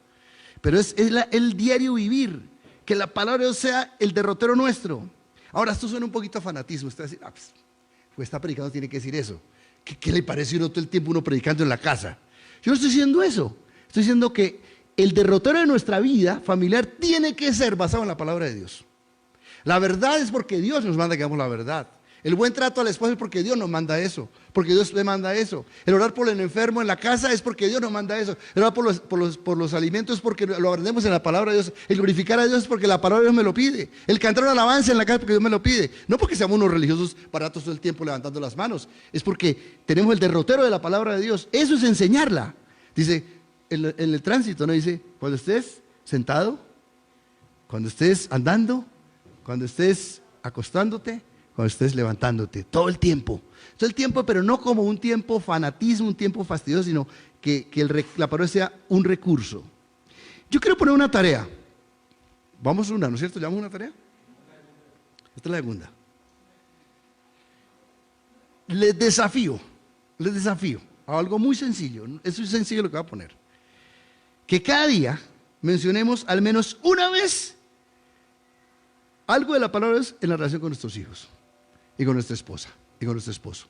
Pero es el diario vivir. Que la palabra de Dios sea el derrotero nuestro. Ahora, esto suena un poquito a fanatismo. Usted va a decir, pues está predicando, tiene que decir eso. ¿Qué le parece a uno todo el tiempo uno predicando en la casa? Yo no estoy diciendo eso. Estoy diciendo que el derrotero de nuestra vida familiar tiene que ser basado en la palabra de Dios. La verdad es porque Dios nos manda que hagamos la verdad. El buen trato al esposo es porque Dios nos manda eso, porque Dios le manda eso. El orar por el enfermo en la casa es porque Dios nos manda eso. El orar por los alimentos es porque lo aprendemos en la palabra de Dios. El glorificar a Dios es porque la palabra de Dios me lo pide. El cantar una alabanza en la casa es porque Dios me lo pide. No porque seamos unos religiosos baratos todo el tiempo levantando las manos. Es porque tenemos el derrotero de la palabra de Dios. Eso es enseñarla. Dice, en el tránsito, ¿no? Dice, cuando estés sentado, cuando estés andando, cuando estés acostándote, cuando estés levantándote, todo el tiempo, pero no como un tiempo fanatismo, un tiempo fastidioso, sino que la palabra sea un recurso. Yo quiero poner una tarea. Vamos una, ¿no es cierto? ¿Llevamos una tarea? Esta es la segunda. Les desafío a algo muy sencillo. Eso es sencillo lo que voy a poner. Que cada día mencionemos al menos una vez algo de la palabra de Dios en la relación con nuestros hijos y con nuestra esposa y con nuestro esposo.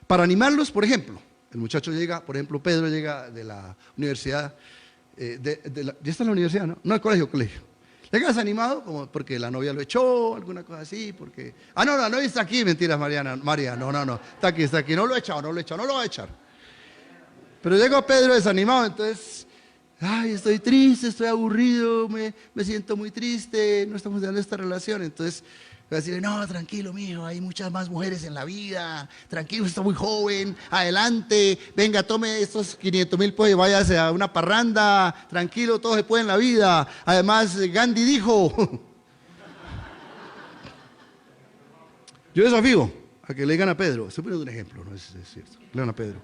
Para animarlos, por ejemplo, el muchacho llega, por ejemplo, Pedro llega de la universidad, ya está en la universidad, ¿no? No, al colegio. Llega desanimado como porque la novia lo echó, alguna cosa así, porque... no, la novia está aquí, mentiras, María, no, está aquí, no lo ha echado, no lo va a echar. Pero llega Pedro desanimado, entonces, estoy triste, estoy aburrido, me siento muy triste, no estamos dando esta relación, entonces... voy a decirle, no, tranquilo, mijo, hay muchas más mujeres en la vida, tranquilo, está muy joven, adelante, venga, tome estos 500,000 pesos y váyase a una parranda, tranquilo, todo se puede en la vida. Además, Gandhi dijo, yo desafío a que le digan a Pedro, estoy poniendo un ejemplo, no es cierto, le digan a Pedro,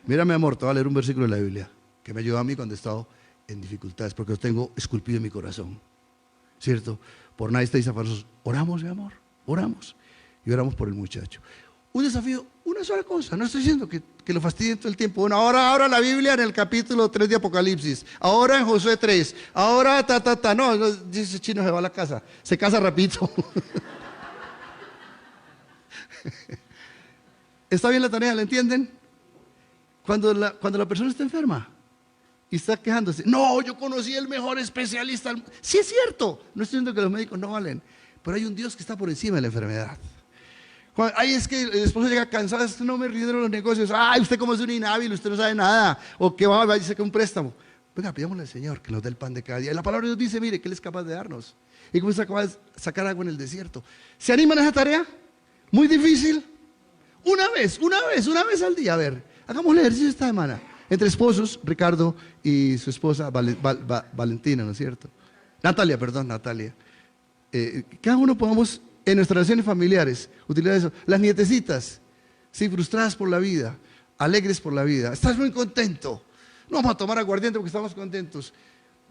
mira, mi amor, te voy a leer un versículo de la Biblia que me ayudó a mí cuando he estado en dificultades, porque lo tengo esculpido en mi corazón, ¿cierto? Por nadie estáis afanosos. Oramos, mi amor, oramos. Y oramos por el muchacho. Un desafío, una sola cosa. No estoy diciendo que lo fastidien todo el tiempo. Bueno, ahora la Biblia en el capítulo 3 de Apocalipsis. Ahora en Josué 3. Ahora No, ese chino se va a la casa. Se casa rapidito. ¿Está bien la tarea? ¿La entienden? Cuando la persona está enferma y está quejándose, no, yo conocí el mejor especialista. Sí es cierto, no estoy diciendo que los médicos no valen, pero hay un Dios que está por encima de la enfermedad. Es que el esposo llega cansado, es que no me rindieron los negocios. Usted como es un inhábil, usted no sabe nada, o que va a sacar un préstamo. Venga, pidámosle al Señor que nos dé el pan de cada día. Y la palabra de Dios dice, mire, que Él es capaz de darnos. Y cómo es capaz de sacar agua en el desierto. ¿Se animan a esa tarea? ¿Muy difícil? Una vez al día, a ver, hagamos el ejercicio esta semana. Entre esposos, Ricardo y su esposa Valentina, ¿no es cierto? Natalia. Cada uno podamos, en nuestras relaciones familiares, utilizar eso. Las nietecitas, sí, frustradas por la vida, alegres por la vida. Estás muy contento. No vamos a tomar aguardiente porque estamos contentos.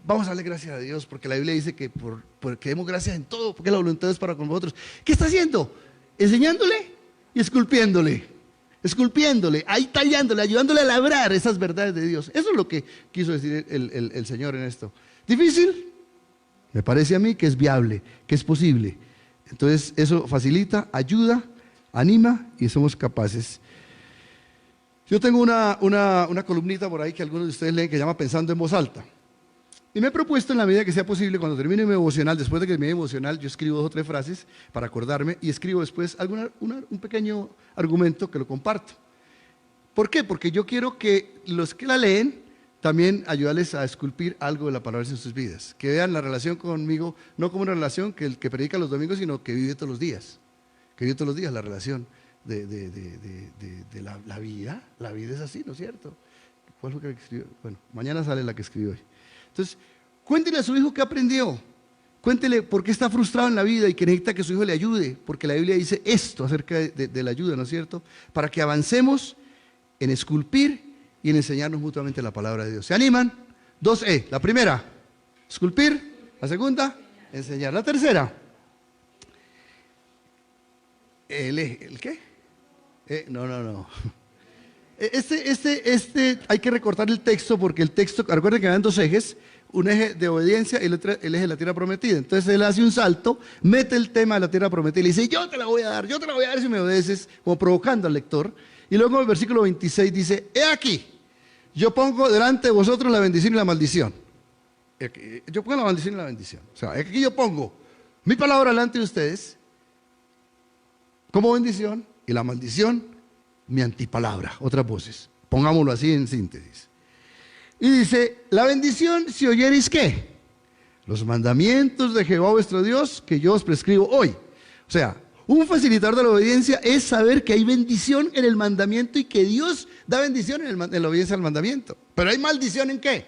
Vamos a darle gracias a Dios, porque la Biblia dice que porque demos gracias en todo, porque la voluntad es para con vosotros. ¿Qué está haciendo? Enseñándole y esculpiéndole, ahí tallándole, ayudándole a labrar esas verdades de Dios. Eso es lo que quiso decir el Señor en esto. ¿Difícil? Me parece a mí que es viable, que es posible. Entonces eso facilita, ayuda, anima y somos capaces. Yo tengo una columnita por ahí que algunos de ustedes leen que se llama Pensando en Voz Alta. Y me he propuesto en la medida que sea posible, cuando termine mi devocional, después de que termine mi devocional, yo escribo 2 o 3 frases para acordarme y escribo después un pequeño argumento que lo comparto. ¿Por qué? Porque yo quiero que los que la leen también ayudarles a esculpir algo de la palabra en sus vidas. Que vean la relación conmigo no como una relación que el que predica los domingos, sino que vive todos los días. Que vive todos los días la relación de la vida. La vida es así, ¿no es cierto? ¿Cuál fue la que escribió? Bueno, mañana sale la que escribió hoy. Entonces, cuéntele a su hijo qué aprendió. Cuéntele por qué está frustrado en la vida y que necesita que su hijo le ayude, porque la Biblia dice esto acerca de la ayuda, ¿no es cierto? Para que avancemos en esculpir y en enseñarnos mutuamente la palabra de Dios. ¿Se animan? 2E. La primera, esculpir. La segunda, enseñar. La tercera, ¿el qué? No. Hay que recortar el texto porque el texto, recuerden que eran 2 ejes, un eje de obediencia y el otro el eje de la tierra prometida. Entonces él hace un salto, mete el tema de la tierra prometida y le dice, yo te la voy a dar si me obedeces, como provocando al lector. Y luego en el versículo 26 dice, he aquí, yo pongo delante de vosotros la bendición y la maldición. Yo pongo la maldición y la bendición. O sea, aquí yo pongo mi palabra delante de ustedes como bendición y la maldición mi antipalabra, otras voces. Pongámoslo así en síntesis. Y dice, la bendición si oyereis ¿qué? Los mandamientos de Jehová vuestro Dios que yo os prescribo hoy. O sea, un facilitador de la obediencia es saber que hay bendición en el mandamiento y que Dios da bendición en la obediencia al mandamiento. Pero hay maldición ¿en qué?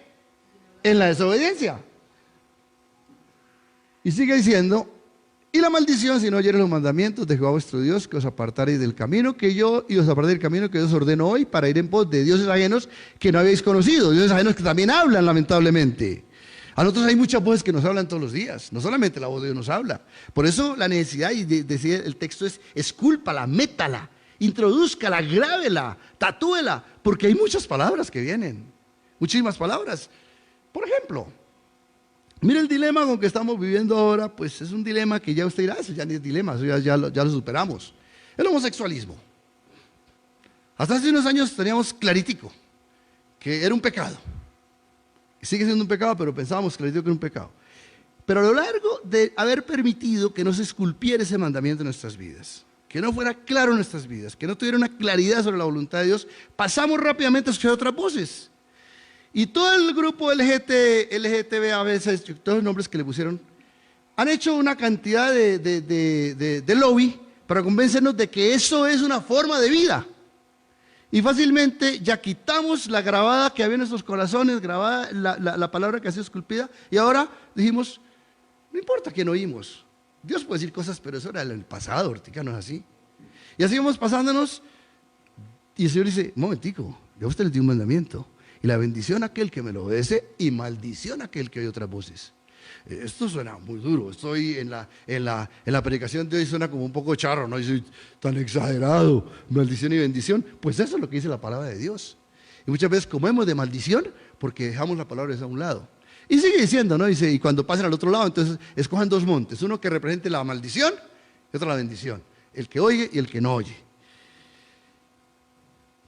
En la desobediencia. Y sigue diciendo, y la maldición si no oyeres los mandamientos de Jehová vuestro Dios, que os apartaréis del camino que yo, y os apartaréis del camino que yo os ordeno hoy, para ir en pos de dioses ajenos que no habéis conocido, dioses ajenos que también hablan lamentablemente. A nosotros hay muchas voces que nos hablan todos los días, no solamente la voz de Dios nos habla. Por eso la necesidad, y decía el texto es, escúlpala, métala, introdúzcala, grábela, tatúela, porque hay muchas palabras que vienen, muchísimas palabras. Por ejemplo, mira el dilema con que estamos viviendo ahora, pues es un dilema que ya usted dirá, eso ya ni es dilema, eso ya lo superamos. El homosexualismo. Hasta hace unos años teníamos claritico que era un pecado. Sigue siendo un pecado, pero pensábamos clarito que era un pecado. Pero a lo largo de haber permitido que no se esculpiera ese mandamiento en nuestras vidas, que no fuera claro en nuestras vidas, que no tuviera una claridad sobre la voluntad de Dios, pasamos rápidamente a escuchar otras voces. Y todo el grupo LGTB, a veces, todos los nombres que le pusieron, han hecho una cantidad de lobby para convencernos de que eso es una forma de vida. Y fácilmente ya quitamos la grabada que había en nuestros corazones, grabada la palabra que ha sido esculpida, y ahora dijimos, no importa quién oímos, Dios puede decir cosas, pero eso era el pasado, ahorita no es así. Y así vamos pasándonos, y el Señor dice, un momentico, yo a usted le di un mandamiento, y la bendición a aquel que me lo obedece, y maldición a aquel que oye otras voces. Esto suena muy duro, estoy en la predicación de hoy suena como un poco charro, no soy tan exagerado, maldición y bendición, pues eso es lo que dice la palabra de Dios. Y muchas veces comemos de maldición porque dejamos la palabra de Dios a un lado. Y sigue diciendo, ¿no? Dice, y cuando pasen al otro lado, entonces escojan dos montes, uno que represente la maldición y otro la bendición, el que oye y el que no oye.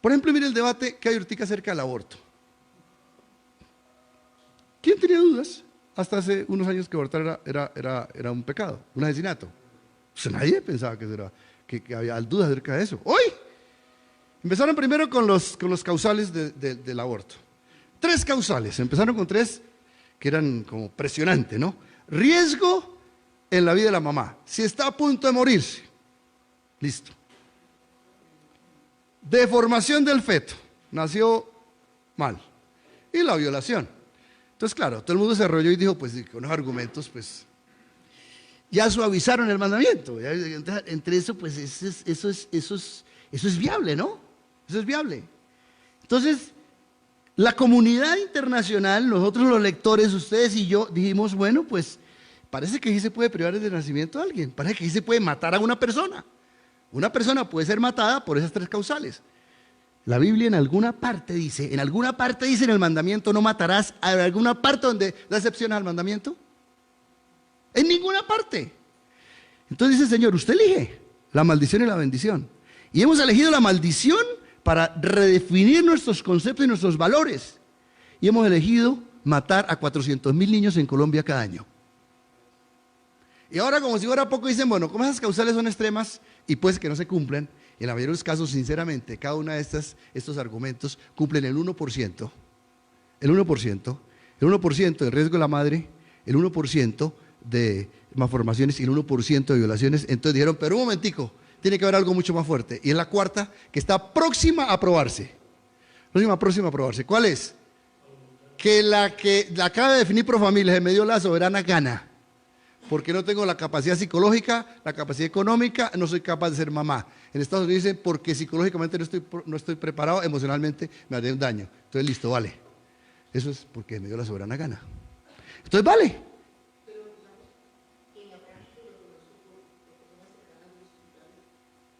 Por ejemplo, mire el debate que hay ahorita acerca del aborto. ¿Quién tenía dudas? Hasta hace unos años que abortar era un pecado, un asesinato. Pues nadie pensaba que había dudas acerca de eso. Hoy empezaron primero con los causales del aborto. 3 causales, empezaron con 3 que eran como presionantes, ¿no? Riesgo en la vida de la mamá, si está a punto de morirse, listo. Deformación del feto, nació mal. Y la violación. Entonces, claro, todo el mundo se arrolló y dijo, pues con los argumentos, pues, ya suavizaron el mandamiento. Entre eso, pues, eso es viable, ¿no? Eso es viable. Entonces, la comunidad internacional, nosotros los lectores, ustedes y yo, dijimos, bueno, pues, parece que aquí se puede privar del nacimiento a alguien, parece que aquí se puede matar a una persona. Una persona puede ser matada por esas 3 causales. La Biblia en alguna parte dice en el mandamiento no matarás, ¿hay alguna parte donde da excepciones al mandamiento? En ninguna parte. Entonces dice el Señor, usted elige la maldición y la bendición. Y hemos elegido la maldición para redefinir nuestros conceptos y nuestros valores. Y hemos elegido matar a 400,000 niños en Colombia cada año. Y ahora, como si fuera poco, dicen, bueno, como esas causales son extremas y pues que no se cumplen, y en la mayoría de los casos, sinceramente, cada uno de estos argumentos cumplen el 1%, el 1% de riesgo de la madre, el 1% de malformaciones y el 1% de violaciones. Entonces dijeron, pero un momentico, tiene que haber algo mucho más fuerte. Y es la cuarta, que está próxima a aprobarse. Próxima a aprobarse. ¿Cuál es? Que la acaba de definir Profamilia, se me dio la soberana gana. Porque no tengo la capacidad psicológica, la capacidad económica, no soy capaz de ser mamá. En Estados Unidos dicen, porque psicológicamente no estoy preparado, emocionalmente me haré un daño. Entonces, listo, vale. Eso es porque me dio la soberana gana. Entonces, vale. Pero, digamos, en la práctica lo que nosotros, personas cercanas al hospital,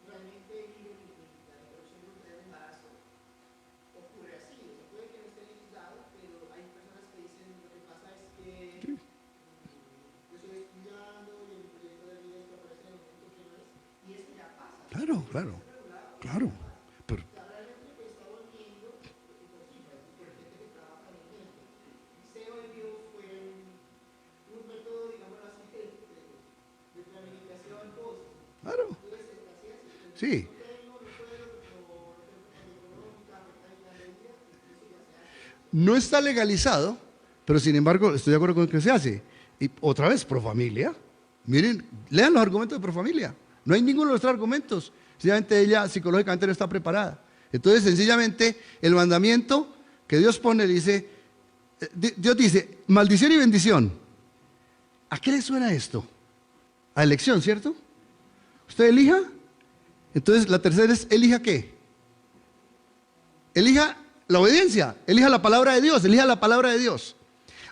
realmente viven la interrupción voluntaria del embarazo ocurre así. O sea, puede que no esté legislado, pero hay personas que dicen, lo que pasa es que yo estoy estudiando y el proyecto de vida es que aparece en el momento que no es, y eso ya pasa. Claro. Pero, Realmente pues está volviendo, por cifras, por gente que trabaja en el medio. SEO y Bio fue un método, digámoslo así, de planificación post. claro. Entonces, así es. Sí. No está legalizado, pero sin embargo estoy de acuerdo con que se hace. Y otra vez, Profamilia. Miren, lean los argumentos de Profamilia. No hay ninguno de los 3 argumentos. Sencillamente ella psicológicamente no está preparada. Entonces, sencillamente, el mandamiento que Dios pone dice, Dios dice, maldición y bendición. ¿A qué le suena esto? A elección, ¿cierto? ¿Usted elija? Entonces, la tercera es, ¿elija qué? Elija la obediencia, elija la palabra de Dios, elija la palabra de Dios.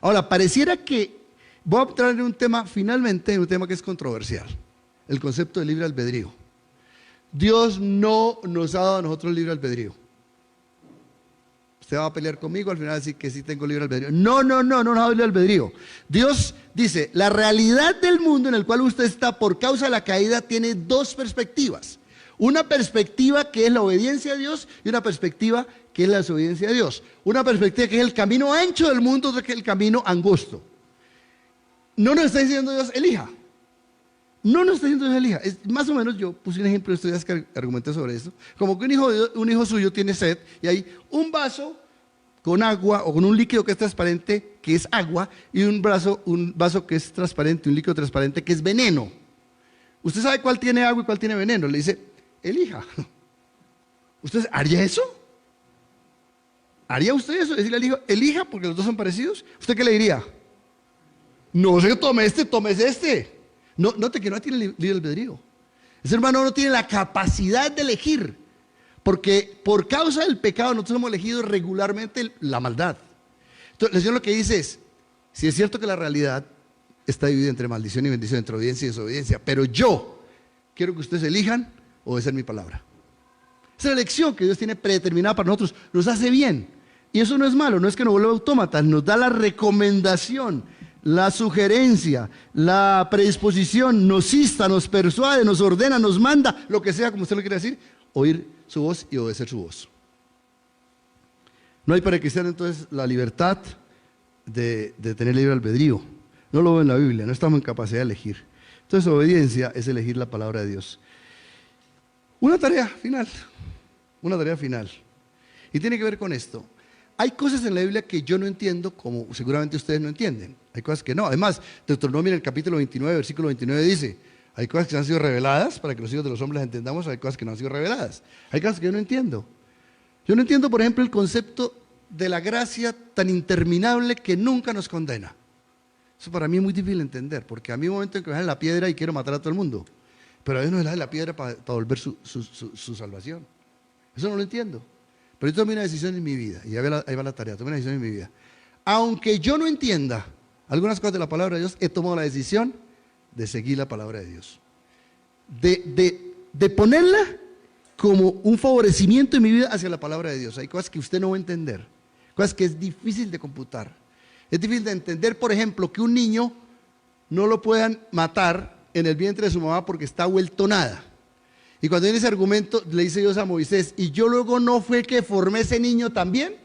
Ahora, pareciera que voy a entrar en un tema, finalmente, en un tema que es controversial, el concepto de libre albedrío. Dios no nos ha dado a nosotros libre albedrío. Usted va a pelear conmigo, al final va a decir que sí tengo libre albedrío. No nos ha dado libre albedrío. Dios dice, la realidad del mundo en el cual usted está por causa de la caída tiene dos perspectivas. Una perspectiva que es la obediencia a Dios y una perspectiva que es la desobediencia a Dios. Una perspectiva que es el camino ancho del mundo, otra que es el camino angosto. No nos está diciendo Dios, elija. No nos está diciendo Dios, elija. Más o menos yo puse un ejemplo de estos días que argumenté sobre esto. Como que un hijo suyo tiene sed y hay un vaso con agua o con un líquido que es transparente, que es agua, y un vaso que es transparente, un líquido transparente que es veneno. ¿Usted sabe cuál tiene agua y cuál tiene veneno? Le dice, elija. ¿Usted haría eso? ¿Haría usted eso? Decirle al hijo, elija porque los dos son parecidos. ¿Usted qué le diría? No sé, tómese este. No, note que no tiene libre albedrío. Ese hermano no tiene la capacidad de elegir. Porque por causa del pecado nosotros hemos elegido regularmente la maldad. Entonces el Señor lo que dice es, si es cierto que la realidad está dividida entre maldición y bendición, entre obediencia y desobediencia, pero yo quiero que ustedes elijan obedecer mi palabra. Esa elección que Dios tiene predeterminada para nosotros nos hace bien. Y eso no es malo, no es que nos vuelva autómatas, nos da la recomendación, la sugerencia, la predisposición, nos insta, nos persuade, nos ordena, nos manda, lo que sea, como usted lo quiere decir, oír su voz y obedecer su voz. No hay para el cristiano entonces la libertad de tener libre albedrío. No lo veo en la Biblia, no estamos en capacidad de elegir. Entonces obediencia es elegir la palabra de Dios. Una tarea final. Y tiene que ver con esto. Hay cosas en la Biblia que yo no entiendo, como seguramente ustedes no entienden. Hay cosas que no. Además, Deuteronomio en el capítulo 29, versículo 29 dice, hay cosas que han sido reveladas para que los hijos de los hombres las entendamos, hay cosas que no han sido reveladas. Hay cosas que yo no entiendo. Yo no entiendo, por ejemplo, el concepto de la gracia tan interminable que nunca nos condena. Eso para mí es muy difícil de entender, porque a mí hay un momento en que me dejan la piedra y quiero matar a todo el mundo. Pero a Dios no le da la piedra para volver su salvación. Eso no lo entiendo. Pero yo tomé una decisión en mi vida, y ahí va la tarea, tomé una decisión en mi vida. Aunque yo no entienda algunas cosas de la palabra de Dios, he tomado la decisión de seguir la palabra de Dios. De ponerla como un favorecimiento en mi vida hacia la palabra de Dios. Hay cosas que usted no va a entender, cosas que es difícil de computar. Es difícil de entender, por ejemplo, que un niño no lo puedan matar en el vientre de su mamá porque está vuelto nada. Y cuando viene ese argumento, le dice Dios a Moisés, ¿y yo luego no fue que formé ese niño también?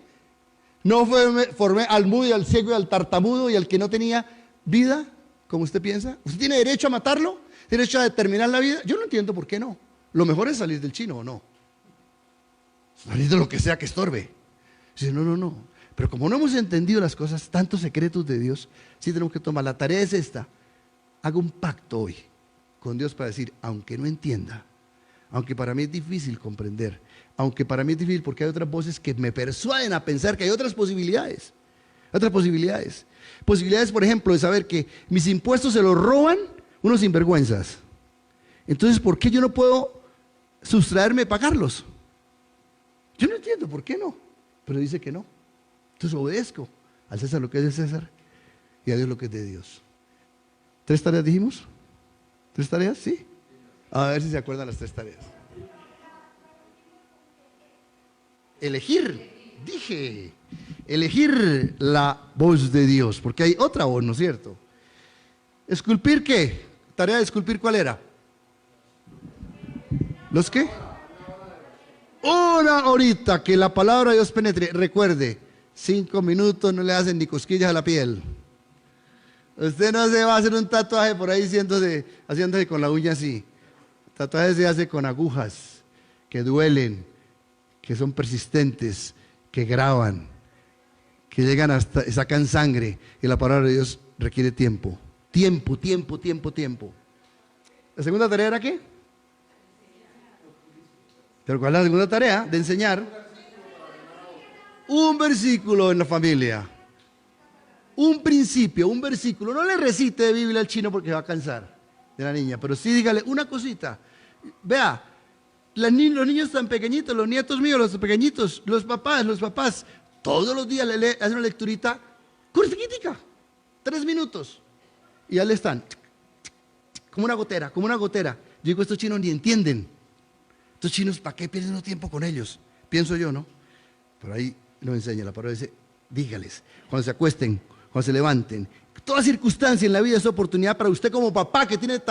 ¿No formé al mudo y al ciego y al tartamudo y al que no tenía vida, como usted piensa? ¿Usted tiene derecho a matarlo? ¿Tiene derecho a determinar la vida? Yo no entiendo por qué no. Lo mejor es salir del chino, ¿o no? Salir de lo que sea que estorbe. Dice, no. Pero como no hemos entendido las cosas, tantos secretos de Dios, sí tenemos que tomar. La tarea es esta. Hago un pacto hoy con Dios para decir, aunque no entienda, aunque para mí es difícil comprender, aunque para mí es difícil porque hay otras voces que me persuaden a pensar que hay otras posibilidades. Posibilidades, por ejemplo, de saber que mis impuestos se los roban unos sinvergüenzas. Entonces, ¿por qué yo no puedo sustraerme de pagarlos? Yo no entiendo, ¿por qué no? Pero dice que no. Entonces obedezco al César lo que es de César y a Dios lo que es de Dios. ¿3 tareas dijimos? ¿3 tareas? Sí. A ver si se acuerdan las 3 tareas. Elegir la voz de Dios, porque hay otra voz, ¿no es cierto? ¿Esculpir qué? ¿Tarea de esculpir cuál era? ¿Los qué? Una horita que la palabra de Dios penetre. Recuerde, 5 minutos no le hacen ni cosquillas a la piel. Usted no se va a hacer un tatuaje por ahí haciéndose con la uña así. El tatuaje se hace con agujas que duelen, que son persistentes, que graban, que llegan hasta, sacan sangre. Y la palabra de Dios requiere tiempo. Tiempo. ¿La segunda tarea era qué? ¿Pero cuál es la segunda tarea? De enseñar un versículo en la familia. Un principio, un versículo. No le recite de Biblia al chino porque va a cansar de la niña, pero sí dígale una cosita. Vea, los niños tan pequeñitos, los nietos míos, los pequeñitos, los papás, todos los días le hacen una lecturita Cursiquítica, 3 minutos. Y ya le están, como una gotera, como una gotera. Yo digo, estos chinos ni entienden. Estos chinos, ¿para qué pierden uno tiempo con ellos? Pienso yo, ¿no? Pero ahí nos enseña, la palabra dice, dígales, cuando se acuesten, cuando se levanten. Toda circunstancia en la vida es oportunidad para usted como papá que tiene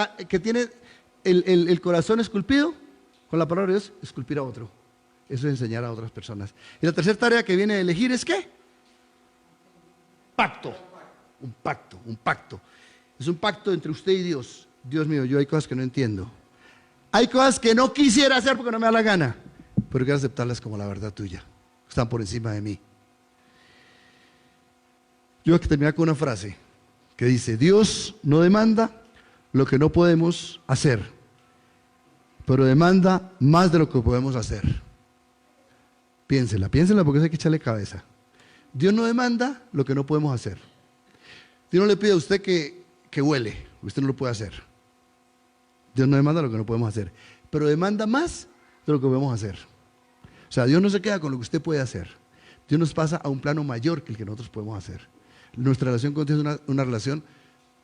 el corazón esculpido, con la palabra de Dios, esculpir a otro. Eso es enseñar a otras personas. Y la tercera tarea que viene a elegir es ¿qué? Pacto. Un pacto, un pacto. Es un pacto entre usted y Dios. Dios mío, yo hay cosas que no entiendo. Hay cosas que no quisiera hacer porque no me da la gana, pero quiero aceptarlas como la verdad tuya. Están por encima de mí. Yo voy a terminar con una frase que dice, Dios no demanda lo que no podemos hacer, pero demanda más de lo que podemos hacer. Piénsela porque eso hay que echarle cabeza. Dios no demanda lo que no podemos hacer. Dios no le pide a usted que huele, usted no lo puede hacer. Dios no demanda lo que no podemos hacer, pero demanda más de lo que podemos hacer. O sea, Dios no se queda con lo que usted puede hacer. Dios nos pasa a un plano mayor que el que nosotros podemos hacer. Nuestra relación con Dios es una relación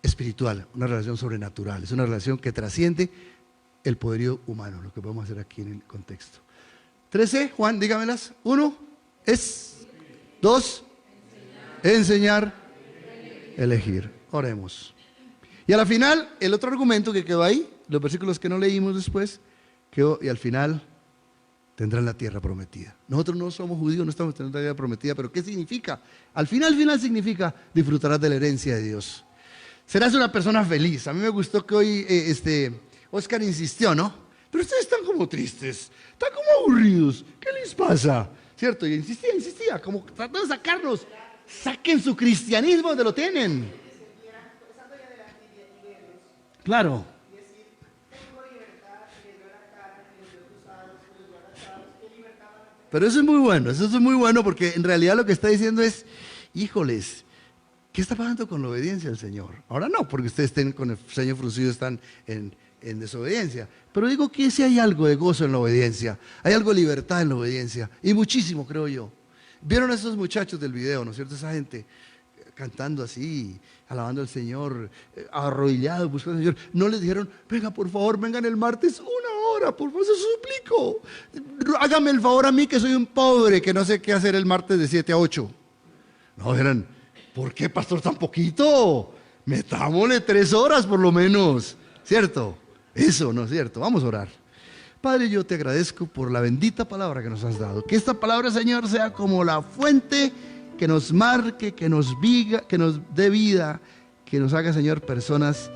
espiritual, una relación sobrenatural. Es una relación que trasciende el poderío humano, lo que podemos hacer aquí en el contexto. 13, Juan, dígamelas. 1, es. 2, enseñar, elegir. Oremos. Y a la final, el otro argumento que quedó ahí, los versículos que no leímos después, quedó, y al final tendrán la tierra prometida. Nosotros no somos judíos, no estamos teniendo la tierra prometida, pero ¿qué significa? Al final significa disfrutarás de la herencia de Dios. Serás una persona feliz. A mí me gustó que hoy Oscar insistió, ¿no? Pero ustedes están como tristes, están como aburridos. ¿Qué les pasa? ¿Cierto? Y insistía, como tratando de sacarnos. Saquen su cristianismo donde lo tienen. Claro. Pero eso es muy bueno porque en realidad lo que está diciendo es, híjoles, ¿qué está pasando con la obediencia al Señor? Ahora no, porque ustedes estén con el ceño fruncido, están en desobediencia. Pero digo que sí hay algo de gozo en la obediencia, hay algo de libertad en la obediencia, y muchísimo, creo yo. ¿Vieron a esos muchachos del video, no es cierto? Esa gente cantando así, alabando al Señor, arrodillados, buscando al Señor. No les dijeron, venga, por favor, vengan el martes 1 hora, por favor, se suplico. Hágame el favor a mí que soy un pobre, que no sé qué hacer el martes de 7 a 8. No, dijeron, ¿por qué, pastor, tan poquito? Metámosle 3 horas por lo menos, ¿cierto? Eso, ¿no es cierto? Vamos a orar. Padre, yo te agradezco por la bendita palabra que nos has dado. Que esta palabra, Señor, sea como la fuente que nos marque, que nos dé vida, que nos haga, Señor, personas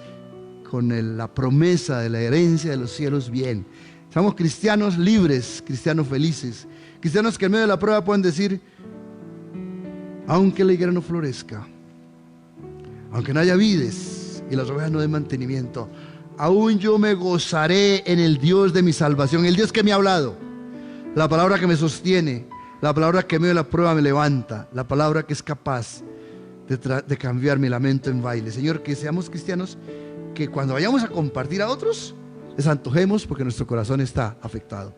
con la promesa de la herencia de los cielos bien. Somos cristianos libres, cristianos felices, cristianos que en medio de la prueba pueden decir, aunque la higuera no florezca, aunque no haya vides y las ovejas no den mantenimiento, aún yo me gozaré en el Dios de mi salvación, el Dios que me ha hablado, la palabra que me sostiene, la palabra que en medio de la prueba me levanta, la palabra que es capaz de cambiar mi lamento en baile. Señor, que seamos cristianos que cuando vayamos a compartir a otros, les antojemos porque nuestro corazón está afectado.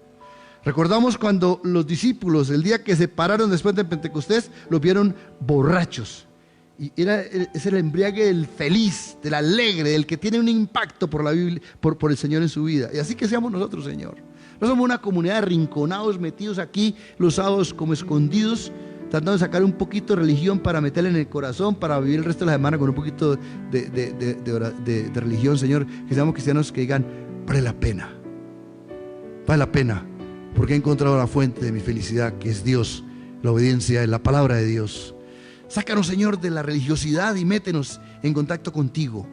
Recordamos cuando los discípulos, el día que se pararon después de Pentecostés, los vieron borrachos. Y es el embriague del feliz, del alegre, del que tiene un impacto por la Biblia, por el Señor en su vida. Y así que seamos nosotros, Señor. No somos una comunidad de arrinconados, metidos aquí los sábados como escondidos, tratando de sacar un poquito de religión para meterla en el corazón, para vivir el resto de la semana con un poquito de religión, Señor. Que seamos cristianos que digan, vale la pena, porque he encontrado la fuente de mi felicidad, que es Dios, la obediencia, la palabra de Dios. Sácanos, Señor, de la religiosidad y métenos en contacto contigo.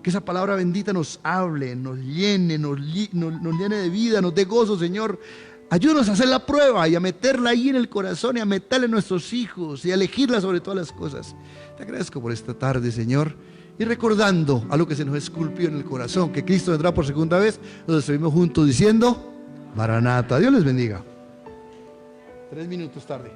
Que esa palabra bendita nos hable, nos llene, nos llene de vida, nos dé gozo, Señor. Ayúdanos a hacer la prueba y a meterla ahí en el corazón y a meterla en nuestros hijos y a elegirla sobre todas las cosas. Te agradezco por esta tarde, Señor. Y recordando algo que se nos esculpió en el corazón, que Cristo vendrá por segunda vez, nos despedimos juntos diciendo, Maranata. Dios les bendiga. 3 minutos tarde.